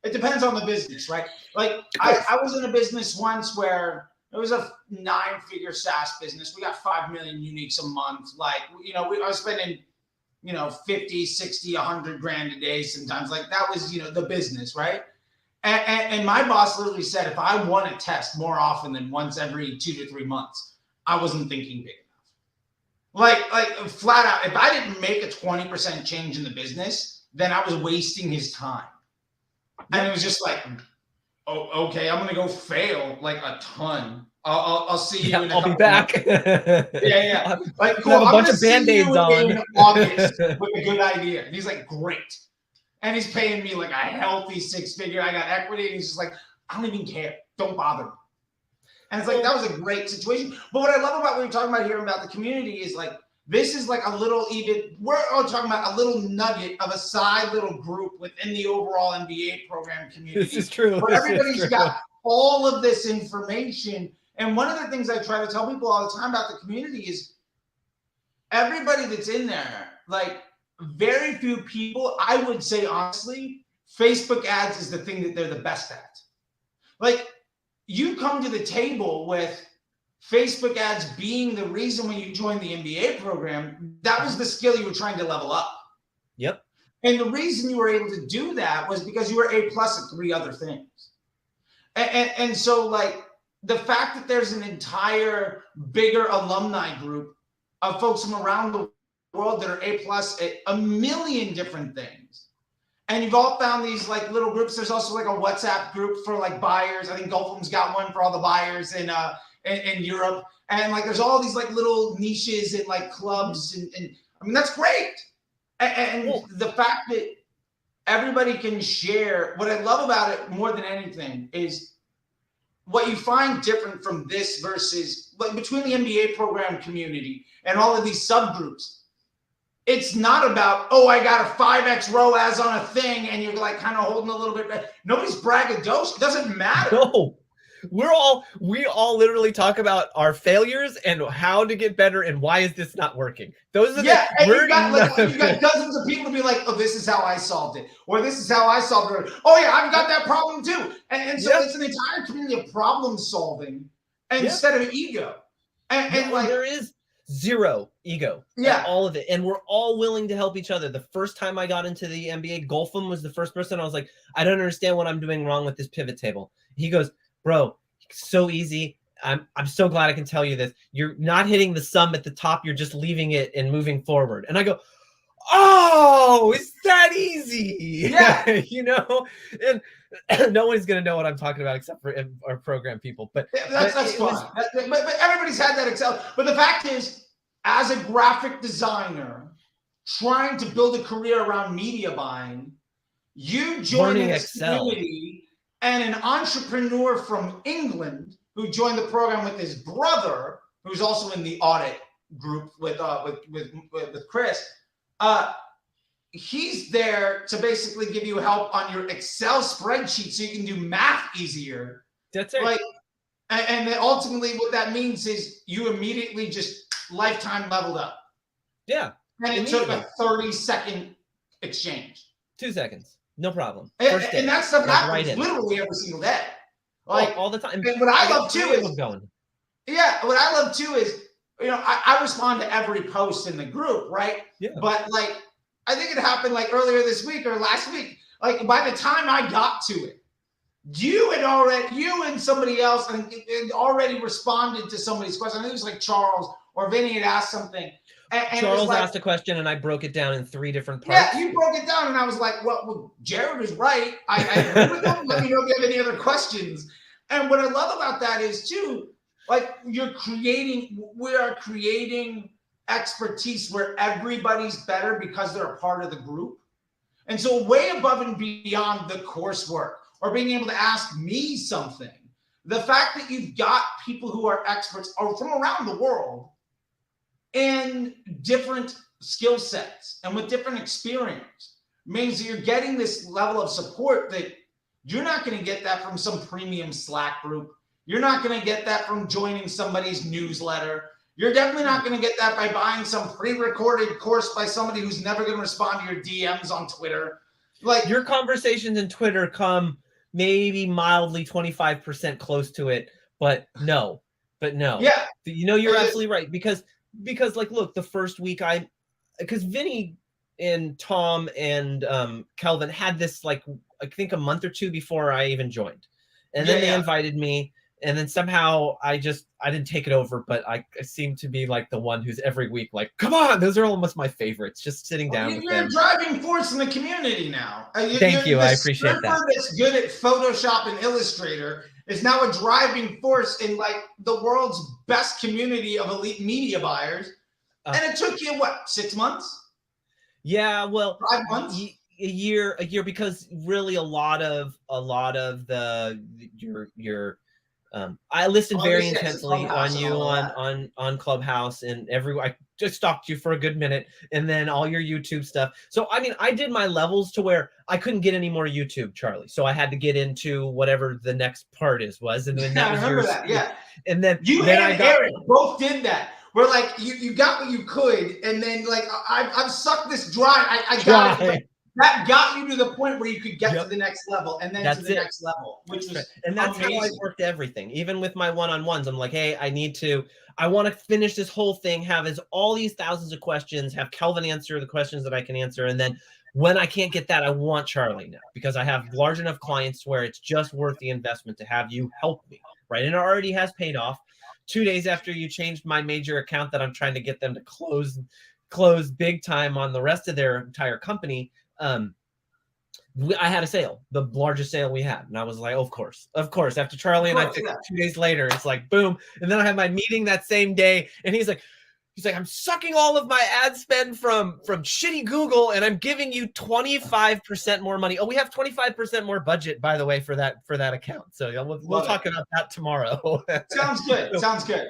it depends on the business, right? Like, I was in a business once where it was a 9-figure SaaS business. We got 5 million uniques a month. Like, you know, I was spending, you know, 50, 60, 100 grand a day sometimes. Like, that was, you know, the business, right? And my boss literally said, if I want to test more often than once every 2 to 3 months, I wasn't thinking big enough. Like flat out, if I didn't make a 20% change in the business, then I was wasting his time. And it was just like, oh, okay, I'm gonna go fail like a ton. I'll see you in a couple I'll be back. Yeah. Like, cool. Have a bunch of Band-Aids on. In August with a good idea. And he's like, great. And he's paying me like a healthy 6-figure. I got equity. And he's just like, I don't even care. Don't bother me. And it's like, that was a great situation. But what I love about what you're talking about here about the community is like, this is like a little we're all talking about a little nugget of a side little group within the overall MBA program community. This is true. But everybody's got all of this information. And one of the things I try to tell people all the time about the community is everybody that's in there, like very few people, I would say honestly, Facebook ads is the thing that they're the best at. Like, you come to the table with Facebook ads being the reason when you joined the MBA program, that was the skill you were trying to level up. Yep. And the reason you were able to do that was because you were A+ at 3 other things. And so like the fact that there's an entire bigger alumni group of folks from around the world that are A+ at a million different things. And you've all found these like little groups. There's also like a WhatsApp group for like buyers. I think Gulfham's got one for all the buyers in Europe. And like there's all these like little niches and like clubs. And I mean, that's great. And the fact that everybody can share, what I love about it more than anything is what you find different from this versus like between the MBA program community and all of these subgroups. It's not about, oh, I got a 5x ROAS on a thing and you're like kind of holding a little bit back. Nobody's braggadocious. It doesn't matter. No, we all literally talk about our failures and how to get better and why is this not working. Those are and you got dozens of people to be like, oh, this is how I solved it, or this is how I solved it. Oh yeah, I've got that problem too. And so it's an entire community of problem solving instead of ego. And like there is zero ego. All of it. And we're all willing to help each other. The first time I got into the MBA, Gulfham was the first person I was like, I don't understand what I'm doing wrong with this pivot table. He goes, bro, so easy. I'm so glad I can tell you this. You're not hitting the sum at the top. You're just leaving it and moving forward. And I go, oh, it's that easy. Yeah. You know, and no one's going to know what I'm talking about except for our program people. But that's fine. But everybody's had that Excel. But the fact is, as a graphic designer trying to build a career around media buying, you joined this community, and an entrepreneur from England who joined the program with his brother, who's also in the audit group with Chris. He's there to basically give you help on your Excel spreadsheet so you can do math easier. That's it. Like, and then ultimately what that means is you immediately just lifetime leveled up. Yeah. And it took a 30-second exchange. 2 seconds. No problem. And that stuff happens literally every single day. Like all the time. And what I love too is what I love too is, you know, I respond to every post in the group, right? Yeah. But like I think it happened like earlier this week or last week. Like by the time I got to it, you and somebody else had already responded to somebody's question. I think it was like Charles or Vinny had asked something. And Charles asked a question and I broke it down in 3 different parts. Yeah, you broke it down and I was like, well Jered is right. I agree with him. Let me know if you have any other questions. And what I love about that is too, like we are creating expertise where everybody's better because they're a part of the group. And so way above and beyond the coursework or being able to ask me something, the fact that you've got people who are experts or from around the world in different skill sets and with different experience means that you're getting this level of support that you're not going to get that from some premium Slack group. You're not going to get that from joining somebody's newsletter. You're definitely not going to get that by buying some pre-recorded course by somebody who's never going to respond to your DMs on Twitter. Like your conversations in Twitter come maybe mildly 25% close to it, but no. Yeah. You know, you're absolutely right because like, look, the first week because Vinny and Tom and Kelvin had this like, I think a month or 2 before I even joined. And then they invited me and then somehow I didn't take it over, but I seem to be like the one who's every week like, come on, those are almost my favorites, just sitting down with them. You're a driving force in the community now. Thank you, I appreciate that. That's good at Photoshop and Illustrator is now a driving force in like the world's best community of elite media buyers. And it took you what, 6 months? Yeah, well, 5 months? A year, because really a lot of your I listened very intensely on you on Clubhouse and I just stalked you for a good minute and then all your YouTube stuff. So, I mean, I did my levels to where I couldn't get any more YouTube, Charlie. So I had to get into whatever the next part was. And then that was yours. Yeah. And then you and Eric both did that. We're like, you got what you could. And then like, I've sucked this dry. I got it. that got you to the point where you could get Yep. to the next level and then That's to the it. next level, which was and that's amazing. how I worked everything. Even with my one-on-ones, I'm like, hey, I want to finish this whole thing, have all these thousands of questions, have Kelvin answer the questions that I can answer. And then when I can't get that, I want Charley now, because I have large enough clients where it's just worth the investment to have you help me, right? And it already has paid off. 2 days after you changed my major account that I'm trying to get them to close big time on the rest of their entire company, I had a sale, the largest sale we had. And I was like, oh, of course. After Charley and I fixed it 2 days later, it's like, boom. And then I had my meeting that same day. And he's like, I'm sucking all of my ad spend from shitty Google, and I'm giving you 25% more money. Oh, we have 25% more budget, by the way, for that account. So we'll talk about that tomorrow. Sounds good. Sounds good.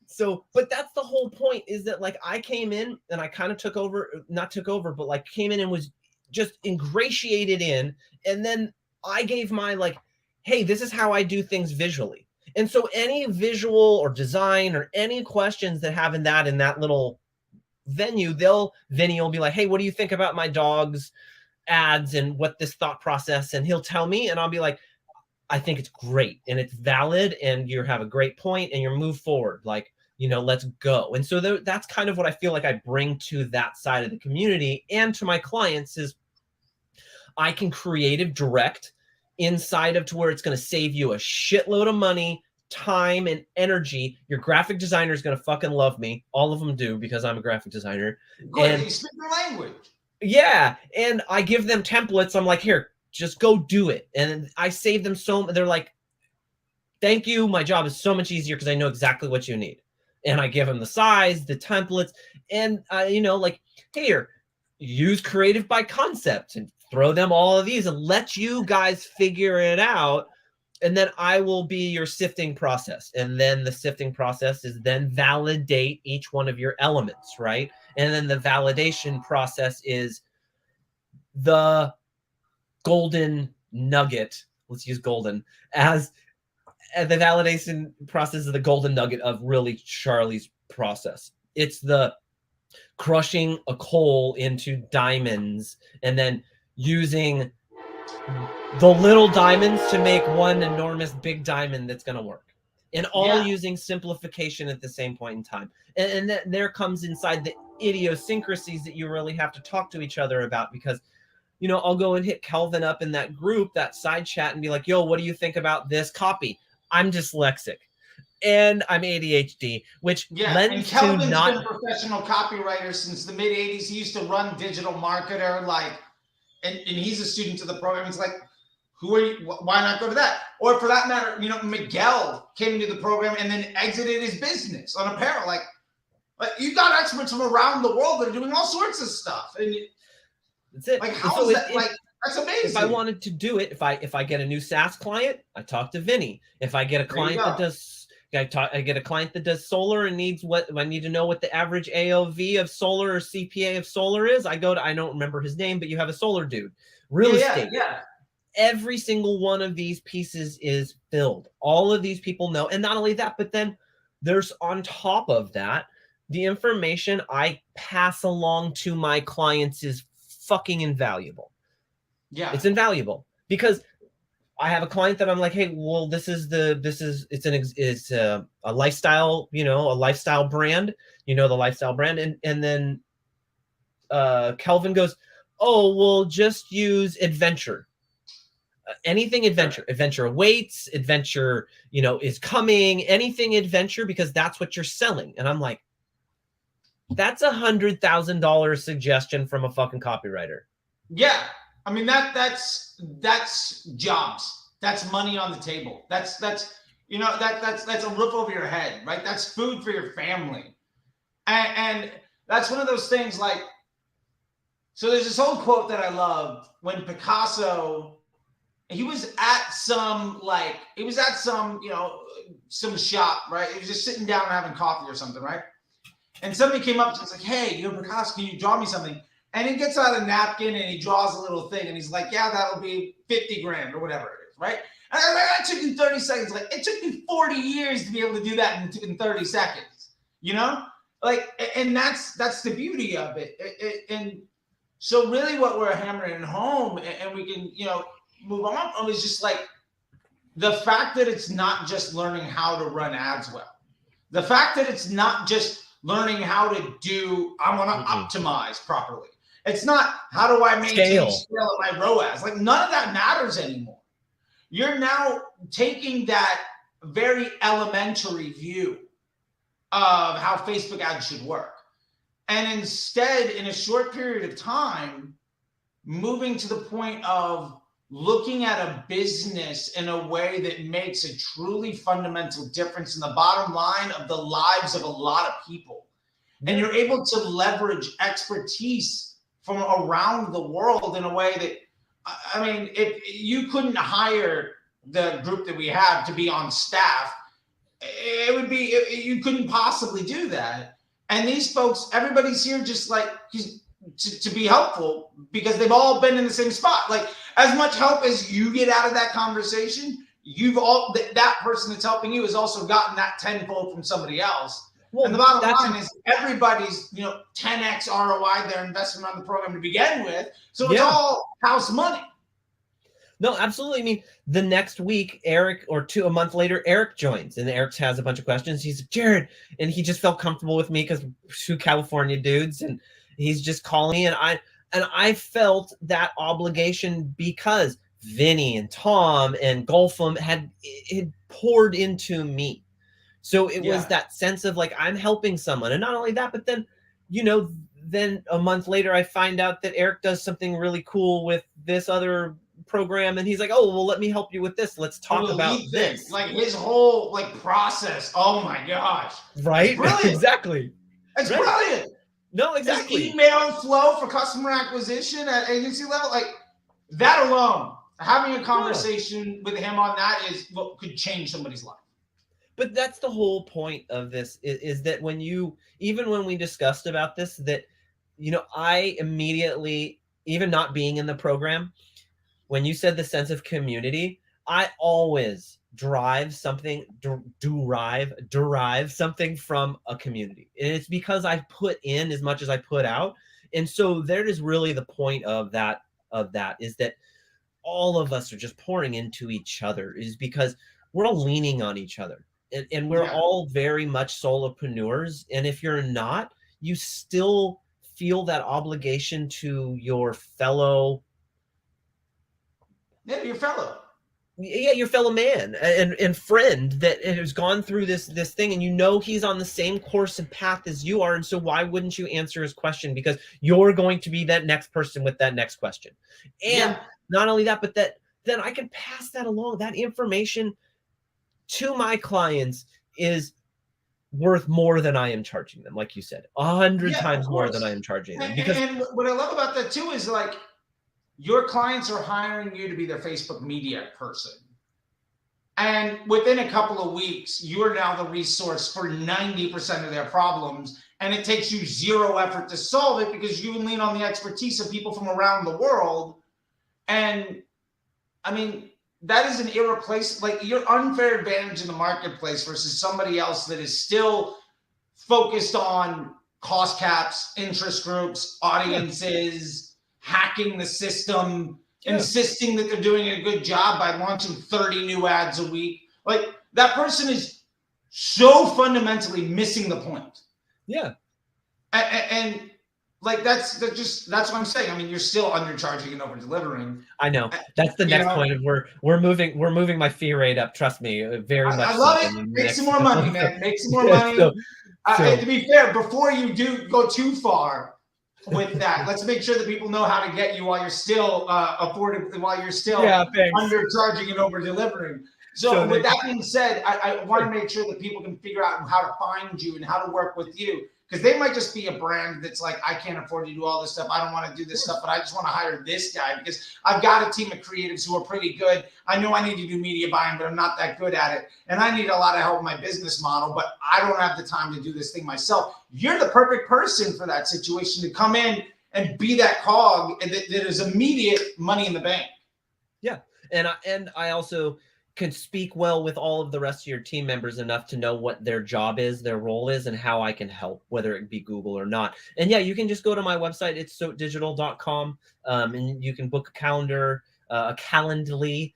So, but that's the whole point, is that like I came in and I kind of but like came in and was just ingratiated in. And then I gave my like, hey, this is how I do things visually. And so any visual or design or any questions that have in that little venue, Vinny will be like, hey, what do you think about my dog's ads and what this thought process? And he'll tell me, and I'll be like, I think it's great and it's valid and you have a great point and you're move forward. Like, let's go. And so that's kind of what I feel like I bring to that side of the community and to my clients, is I can creative direct inside of to where it's going to save you a shitload of money, time, and energy. Your graphic designer is going to fucking love me. All of them do, because I'm a graphic designer. Good. And you speak their language. Yeah. And I give them templates. I'm like, here, just go do it. And I save them they're like, thank you. My job is so much easier because I know exactly what you need. And I give them the size, the templates, and like, here, use creative by concept and throw them all of these and let you guys figure it out. And then I will be your sifting process. And then the sifting process is then validate each one of your elements, right? And then the validation process is the golden nugget. Let's use golden as the validation process is the golden nugget of really Charley's process. It's the crushing a coal into diamonds and then using the little diamonds to make one enormous big diamond that's going to work. And all using simplification at the same point in time. And then there comes inside the idiosyncrasies that you really have to talk to each other about, because I'll go and hit Kelvin up in that group, that side chat, and be like, yo, what do you think about this copy? I'm dyslexic and I'm ADHD, which lends to not... been a professional copywriter since the mid 80s. He used to run Digital Marketer, and he's a student of the program. It's like, who are you? Why not go to that? Or for that matter, Miguel came into the program and then exited his business on apparel. Like you got experts from around the world that are doing all sorts of stuff. And that's it. Like, how is that? That's amazing. If I wanted to do it, if I get a new SaaS client, I talk to Vinny. If I get a client that does, I get a client that does solar and needs I need to know what the average AOV of solar or CPA of solar is. I don't remember his name, but you have a solar dude. Real estate. Yeah. Every single one of these pieces is filled. All of these people know. And not only that, but then there's on top of that, the information I pass along to my clients is fucking invaluable. Yeah. It's invaluable because I have a client that I'm like, hey, well, it's a lifestyle, a lifestyle brand, the lifestyle brand. And then Kelvin goes, oh, well, just use adventure. Anything adventure, adventure awaits, adventure, is coming, anything adventure, because that's what you're selling. And I'm like, that's $100,000 suggestion from a fucking copywriter. Yeah. I mean, that's jobs. That's money on the table. That's a roof over your head, right? That's food for your family. And that's one of those things like, so there's this old quote that I love when Picasso, he was at some shop, right? He was just sitting down and having coffee or something, right? And somebody came up to him and was like, hey, Picasso, can you draw me something? And he gets out a napkin and he draws a little thing and he's like, yeah, that'll be 50 grand or whatever it is, right? And I was like, that took you 30 seconds. Like, it took me 40 years to be able to do that in 30 seconds, Like, and that's the beauty of it. And So really what we're hammering home, and we can, move on, is just like the fact that it's not just learning how to run ads well. The fact that it's not just learning how to do, I want to optimize properly. It's not how do I maintain scale at my ROAS. Like none of that matters anymore. You're now taking that very elementary view of how Facebook ads should work. And instead, in a short period of time, moving to the point of looking at a business in a way that makes a truly fundamental difference in the bottom line of the lives of a lot of people. And you're able to leverage expertise from around the world in a way that, I mean, if you couldn't hire the group that we have to be on staff, it would be, you couldn't possibly do that. And these folks, everybody's here just like to be helpful because they've all been in the same spot. Like as much help as you get out of that conversation, that person that's helping you has also gotten that tenfold from somebody else. Well, and the bottom line is everybody's, 10x ROI their investment on the program to begin with. So it's all house money. No, absolutely. I mean, the next week, Eric, or a month later, Eric joins, and Eric has a bunch of questions. He's Jered, and he just felt comfortable with me because two California dudes, and he's just calling me, and I felt that obligation because Vinny and Tom and Golfam had poured into me. So it was that sense of like, I'm helping someone. And not only that, but then, then a month later, I find out that Eric does something really cool with this other program. And he's like, oh, well, let me help you with this. Let's talk about this. Like his whole process. Oh my gosh. Right? Exactly. It's brilliant. No, exactly. His email flow for customer acquisition at agency level, like that alone, having a conversation with him on that is what could change somebody's life. But that's the whole point of this is that even when we discussed about this, that, I immediately, even not being in the program, when you said the sense of community, I always derive something from a community. And it's because I put in as much as I put out. And so there is really the point of that is that all of us are just pouring into each other, is because we're all leaning on each other. And we're all very much solopreneurs. And if you're not, you still feel that obligation to your fellow. Yeah, your fellow. Yeah, your fellow man and friend that has gone through this thing, and he's on the same course and path as you are. And so why wouldn't you answer his question? Because you're going to be that next person with that next question. And not only that, but then I can pass that along. That information to my clients is worth more than I am charging them. Like you said, 100 times more than I am charging them. And what I love about that too is like your clients are hiring you to be their Facebook media person. And within a couple of weeks, you are now the resource for 90% of their problems. And it takes you zero effort to solve it because you lean on the expertise of people from around the world. And I mean, that is an irreplaceable, like your unfair advantage in the marketplace versus somebody else that is still focused on cost caps, interest groups, audiences, hacking the system, insisting that they're doing a good job by launching 30 new ads a week. Like that person is so fundamentally missing the point. Yeah. And like that's what I'm saying. I mean, you're still undercharging and over delivering. I know. That's the next point of we're moving my fee rate up. Trust me, very much. I love it. Make some more money, man. Make some more money. To be fair, before you do go too far with that, let's make sure that people know how to get you while you're still affordable, while you're still undercharging and over delivering. So with that being said, I want to make sure that people can figure out how to find you and how to work with you. Because they might just be a brand that's like, I can't afford to do all this stuff. I don't want to do this stuff, but I just want to hire this guy because I've got a team of creatives who are pretty good. I know I need to do media buying, but I'm not that good at it. And I need a lot of help with my business model, but I don't have the time to do this thing myself. You're the perfect person for that situation to come in and be that cog that is immediate money in the bank. Yeah. And I also, can speak well with all of the rest of your team members enough to know what their job is, their role is, and how I can help, whether it be Google or not. And yeah, you can just go to my website, it's sotedigital.com, and you can book a Calendly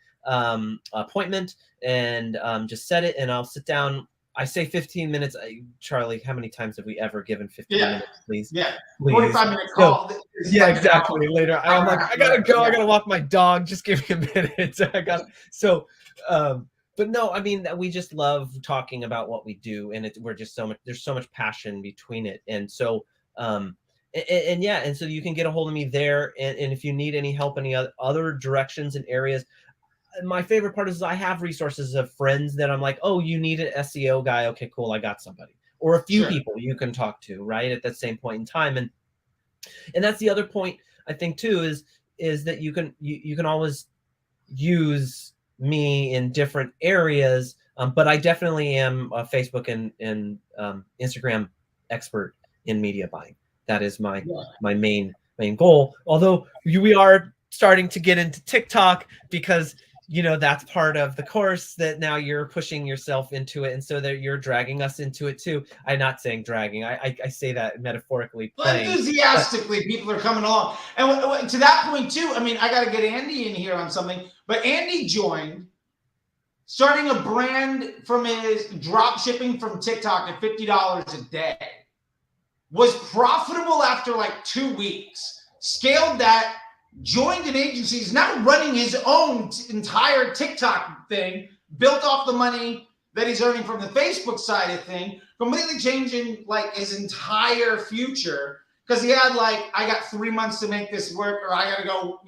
appointment, and just set it, and I'll sit down. I say 15 minutes. Charley, how many times have we ever given 15 minutes, please? Yeah. Please. 45-minute call. Yeah, exactly. Later, I'm like, I gotta go. I gotta walk my dog. Just give me a minute. But no, I mean, we just love talking about what we do, and we're just there's so much passion between it. And so, and so you can get a hold of me there. And if you need any help, any other directions and areas, my favorite part is I have resources of friends that I'm like, oh, you need an SEO guy. Okay, cool. I got somebody, or a few people you can talk to, right, at that same point in time. And that's the other point I think too, is that you can always use me in different areas. But I definitely am a Facebook and Instagram expert in media buying. That is my main goal. Although we are starting to get into TikTok, because that's part of the course, that now you're pushing yourself into it. And so that you're dragging us into it too. I'm not saying dragging. I say that metaphorically. Enthusiastically, people are coming along. And to that point too, I mean, I got to get Andy in here on something, but Andy joined starting a brand from his drop shipping from TikTok at $50 a day, was profitable after like 2 weeks, scaled that, joined an agency, is now running his own entire TikTok thing, built off the money that he's earning from the Facebook side of thing, completely changing like his entire future, because he had like, I got 3 months to make this work, or I got to go,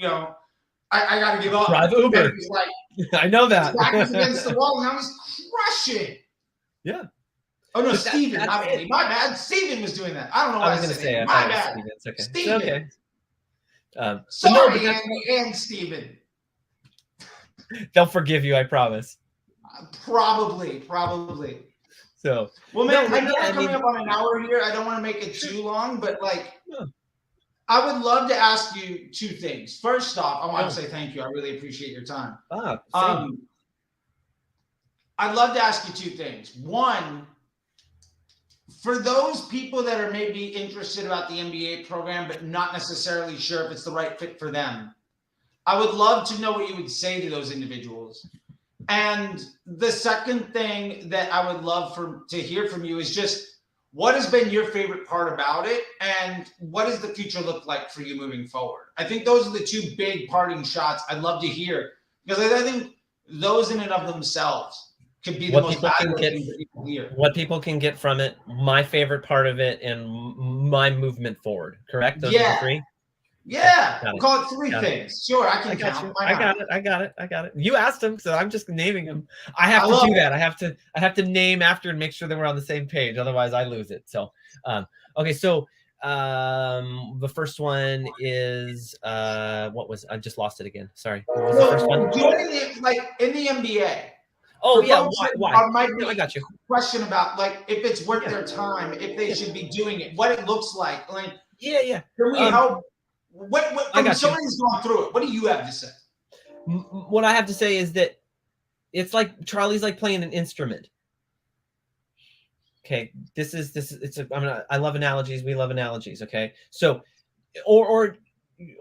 I got to give up. Drive Uber. He's like, I know that. Back against the wall, and I was crushing. Yeah. Oh no, Steven, not Andy. My bad. Steven was doing that. I don't know why I was going to say. My bad. It's okay. Steven. It's okay. Sorry, Andy and Steven. They'll forgive you, I promise. Probably. So, well, man, I know we're coming up on an hour here. I don't want to make it too long, but I would love to ask you two things. First off, I want to say thank you. I really appreciate your time. I'd love to ask you two things. One, for those people that are maybe interested about the MBA program, but not necessarily sure if it's the right fit for them, I would love to know what you would say to those individuals. And the second thing that I would love to hear from you is just, what has been your favorite part about it, and what does the future look like for you moving forward? I think those are the two big parting shots I'd love to hear, because I think those in and of themselves could be the most valuable thing that people hear. What people can get from it, my favorite part of it, and my movement forward. Correct? Those are the three? Yeah. We'll call it three things. Sure, I can count. I got it. You asked them, so I'm just naming them. I have to do that. I have to name after and make sure that we're on the same page. Otherwise, I lose it. So, okay. So, the first one is what was? I just lost it again. Sorry. What was the first one? Doing it like in the MBA. Oh yeah. Why? I got you. Question about like if it's worth their time, if they should be doing it, what it looks like. Like yeah. Can we help? What somebody's gone through it, what do you have to say? What I have to say is that it's like Charley's like playing an instrument. Okay, I love analogies. We love analogies. Okay, so or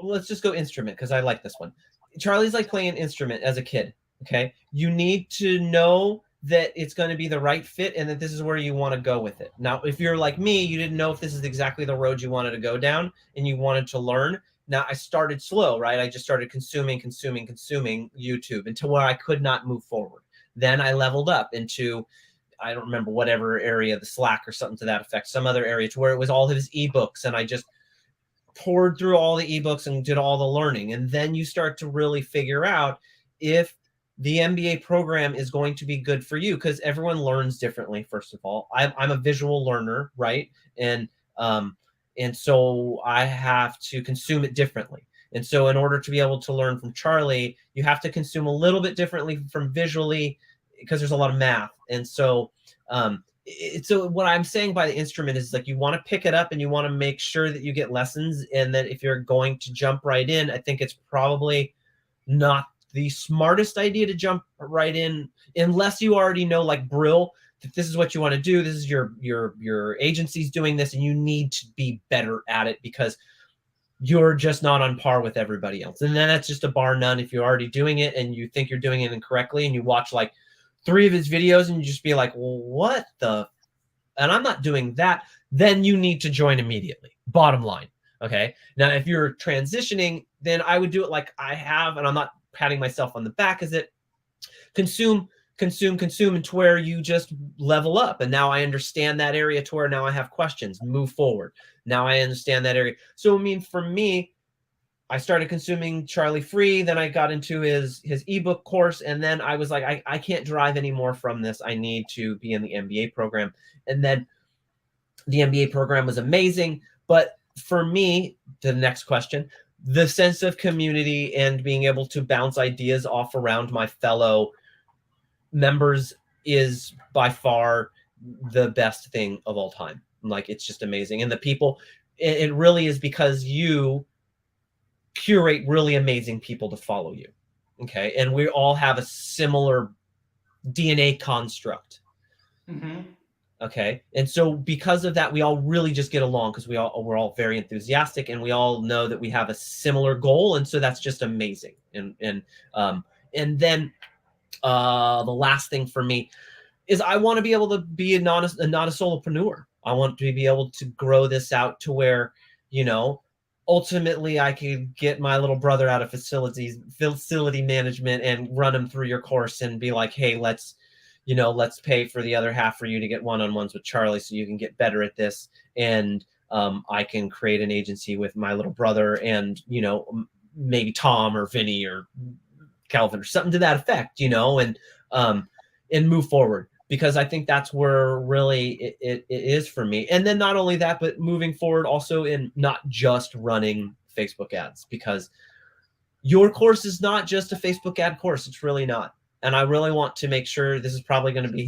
let's just go instrument, because I like this one. Charley's like playing an instrument as a kid. Okay, you need to know that it's going to be the right fit and that this is where you want to go with it. Now, if you're like me, you didn't know if this is exactly the road you wanted to go down and you wanted to learn. Now, I started slow, right? I just started consuming YouTube until where I could not move forward. Then I leveled up into, I don't remember whatever area, the Slack or something to that effect, some other area to where it was all of his ebooks, and I just poured through all the ebooks and did all the learning. And then you start to really figure out if the MBA program is going to be good for you, because everyone learns differently. First of all, I'm a visual learner, right? And so I have to consume it differently. And so in order to be able to learn from Charley, you have to consume a little bit differently from visually, because there's a lot of math. And so, so what I'm saying by the instrument is like, you want to pick it up and you want to make sure that you get lessons. And that if you're going to jump right in, I think it's probably not the smartest idea to jump right in, unless you already know, like Brill, that this is what you want to do. This is your agency's doing this, and you need to be better at it because you're just not on par with everybody else. And then that's just a bar none. If you're already doing it and you think you're doing it incorrectly, and you watch like 3 of his videos and you just be like, well, what the, and I'm not doing that, then you need to join immediately. Bottom line. Okay. Now, if you're transitioning, then I would do it like I have, and I'm not patting myself on the back, is it consume, and to where you just level up. And now I understand that area to where now I have questions, move forward. Now I understand that area. So, I mean, for me, I started consuming Charley free. Then I got into his ebook course. And then I was like, I can't drive anymore from this. I need to be in the MBA program. And then the MBA program was amazing. But for me, the next question, the sense of community and being able to bounce ideas off around my fellow members is by far the best thing of all time. Like, it's just amazing. And the people, it really is because you curate really amazing people to follow you. Okay. And we all have a similar DNA construct. Mm-hmm. Okay. And so because of that, we all really just get along because we're all very enthusiastic, and we all know that we have a similar goal. And so that's just amazing. And then the last thing for me is I want to be able to be not a solopreneur. I want to be able to grow this out to where, you know, ultimately I could get my little brother out of facility management and run him through your course and be like, hey, let's pay for the other half for you to get one-on-ones with Charley so you can get better at this. And I can create an agency with my little brother and, you know, maybe Tom or Vinny or Calvin or something to that effect, you know, and move forward, because I think that's where really it is for me. And then not only that, but moving forward also in not just running Facebook ads, because your course is not just a Facebook ad course. It's really not. And I really want to make sure, this is probably going to be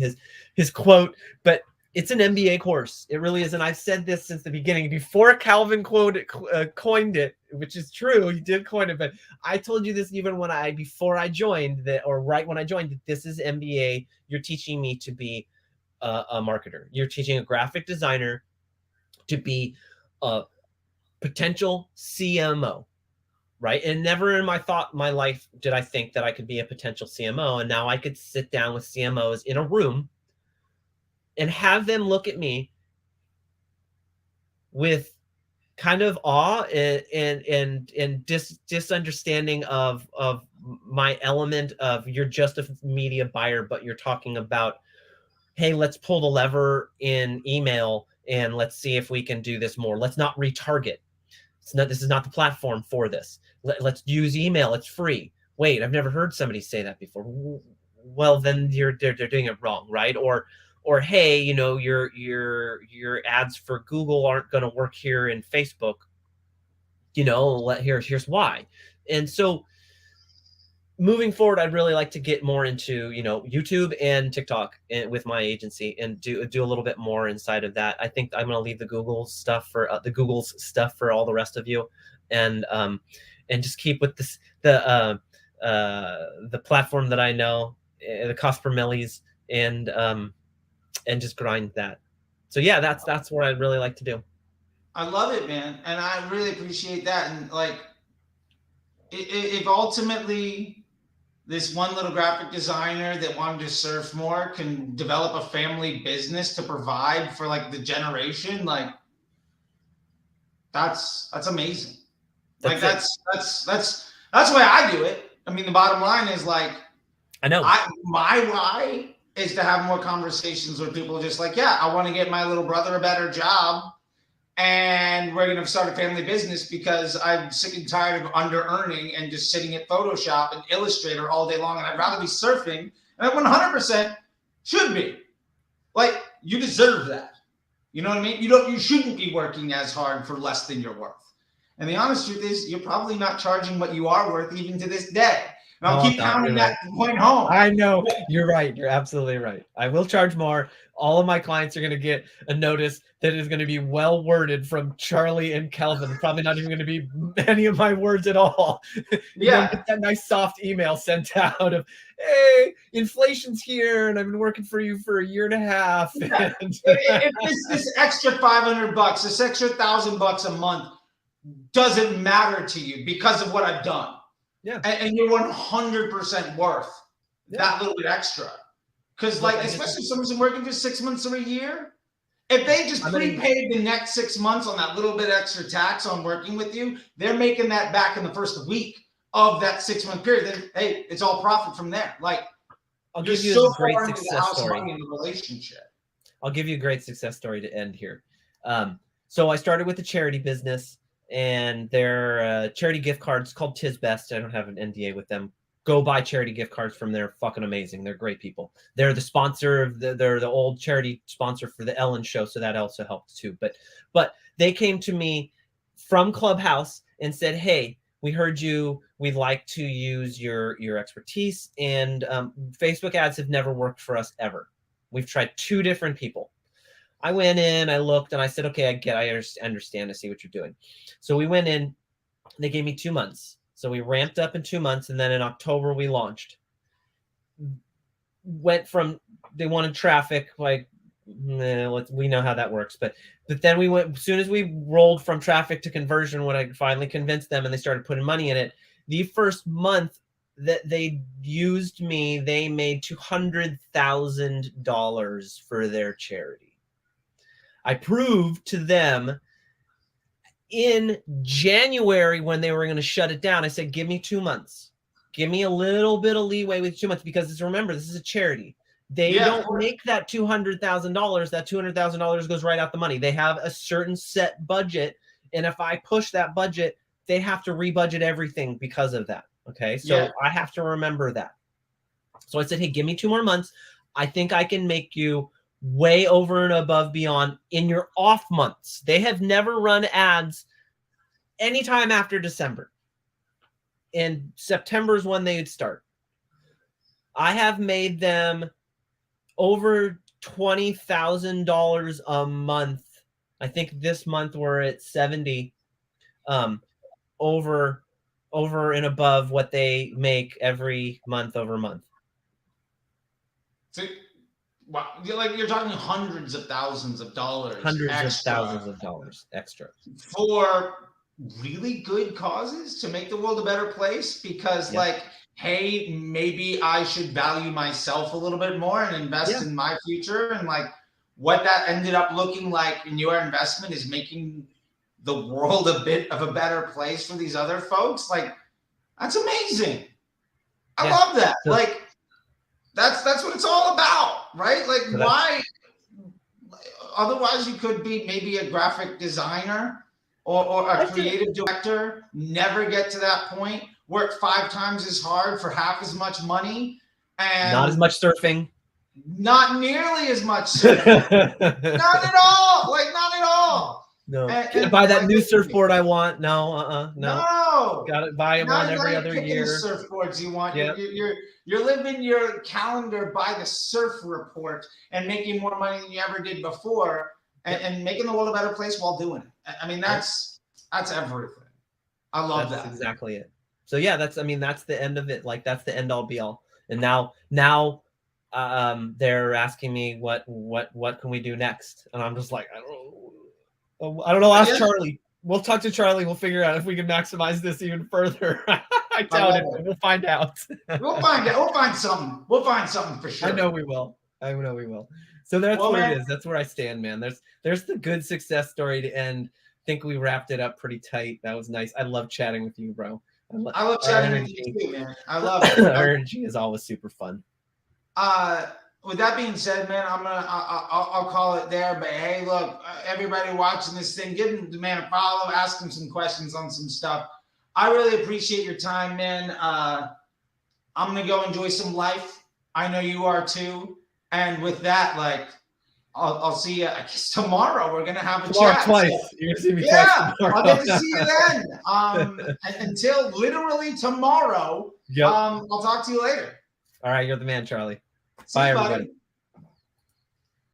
his quote, but it's an MBA course. It really is. And I've said this since the beginning, before Calvin coined it, which is true. He did coin it, but I told you this even before I joined, right when I joined, this is MBA. You're teaching me to be a marketer. You're teaching a graphic designer to be a potential CMO. Right. And never in my life did I think that I could be a potential CMO. And now I could sit down with CMOs in a room and have them look at me with kind of awe and disunderstanding of my element of, you're just a media buyer, but you're talking about, hey, let's pull the lever in email and let's see if we can do this more. Let's not retarget. This is not the platform for this. Let's use email. It's free. Wait, I've never heard somebody say that before. Well, then they're doing it wrong, right? Or hey, you know, your ads for Google aren't going to work here in Facebook. You know, here's why. And so moving forward, I'd really like to get more into, you know, YouTube and TikTok with my agency and do a little bit more inside of that. I think I'm going to leave the Google's stuff for all the rest of you, and just keep with the platform that I know, the cost per millis, and just grind that. So yeah, that's what I'd really like to do. I love it, man. And I really appreciate that. And like, if ultimately this one little graphic designer that wanted to surf more can develop a family business to provide for like the generation, like that's amazing. Like that's why I do it. I mean, the bottom line is like, I know my why is to have more conversations with people just like, yeah, I want to get my little brother a better job, and we're going to start a family business because I'm sick and tired of under earning and just sitting at Photoshop and Illustrator all day long. And I'd rather be surfing, and I 100% should be. Like, you deserve that. You know what I mean? You shouldn't be working as hard for less than you're worth. And the honest truth is, you're probably not charging what you are worth even to this day. And I'll keep pounding that point home. I know. You're right. You're absolutely right. I will charge more. All of my clients are going to get a notice that is going to be well worded from Charley and Kelvin. Probably not even going to be any of my words at all. Yeah. Get that nice soft email sent out of, hey, inflation's here and I've been working for you for a year and a half. Yeah. If this extra $500, this extra $1,000 a month doesn't matter to you because of what I've done. Yeah. And you're 100% worth that little bit extra. Because, like, especially if someone's been working for 6 months or a year, if they just prepaid the next 6 months on that little bit extra tax on working with you, they're making that back in the first week of that 6 month period. Then, hey, it's all profit from there. Like, I'll give you a great success story in the relationship. I'll give you a great success story to end here. So I started with a charity business, and their charity gift cards called Tis Best. I don't have an NDA with them. Go buy charity gift cards from them. They're fucking amazing. They're great people. They're the sponsor of they're the old charity sponsor for the Ellen show, so that also helps too. But they came to me from Clubhouse and said, "Hey, we heard you. We'd like to use your expertise, and Facebook ads have never worked for us ever. We've tried 2 different people." I went in, I looked, and I said, "Okay, I understand. I see what you're doing." So we went in. They gave me 2 months. So we ramped up in 2 months, and then in October we launched. Went from they wanted traffic, like we know how that works, but then we went as soon as we rolled from traffic to conversion. When I finally convinced them, and they started putting money in it, the first month that they used me, they made $200,000 for their charity. I proved to them in January when they were going to shut it down. I said, give me 2 months. Give me a little bit of leeway with 2 months, because remember, this is a charity. They don't make that $200,000. That $200,000 goes right out the money. They have a certain set budget. And if I push that budget, they have to rebudget everything because of that. Okay. So I have to remember that. So I said, hey, give me 2 more months. I think I can make you way over and above beyond in your off months. They have never run ads anytime after December. And September is when they would start. I have made them over $20,000 a month. I think this month we're at 70, over and above what they make every month over month. So, wow, you're talking hundreds of thousands of dollars. Hundreds of thousands of dollars extra. For really good causes to make the world a better place, because like, hey, maybe I should value myself a little bit more and invest in my future. And like what that ended up looking like in your investment is making the world a bit of a better place for these other folks. Like, that's amazing. I love that. So, like, that's what it's all about, right? Like, so why? Otherwise, you could be maybe a graphic designer or a creative director, never get to that point, work 5 times as hard for half as much money, and not as much surfing. Not nearly as much surfing. Not at all. Like, not at all. No. Can't buy that new surfboard I want. No, no. Got to buy one every other year. The surfboards you want. Yep. You're living your calendar by the surf report and making more money than you ever did before, and making the world a better place while doing it. I mean, that's everything. I love that. That's exactly it. So yeah, that's the end of it. Like, that's the end all be all. And now they're asking me what can we do next, and I'm just like, I don't know. Ask Charley. We'll talk to Charley. We'll figure out if we can maximize this even further. I doubt it. We'll find out. We'll find out. We'll find something. We'll find something for sure. I know we will. So that's where it is. That's where I stand, man. There's the good success story to end. I think we wrapped it up pretty tight. That was nice. I love chatting with you, bro. I love chatting with you too, man. I love it. Our energy is always super fun. With that being said, man, I'll call it there. But hey, look, everybody watching this thing, give the man a follow, ask him some questions on some stuff. I really appreciate your time, man. I'm gonna go enjoy some life. I know you are too. And with that, like, I'll see you. I guess tomorrow we're gonna have a Tomorrow chat. twice. So, You're gonna see me yeah, twice tomorrow. I'll get to see you then. Until literally tomorrow. Yep. I'll talk to you later. All right, you're the man, Charlie. See Bye, you, buddy. everybody.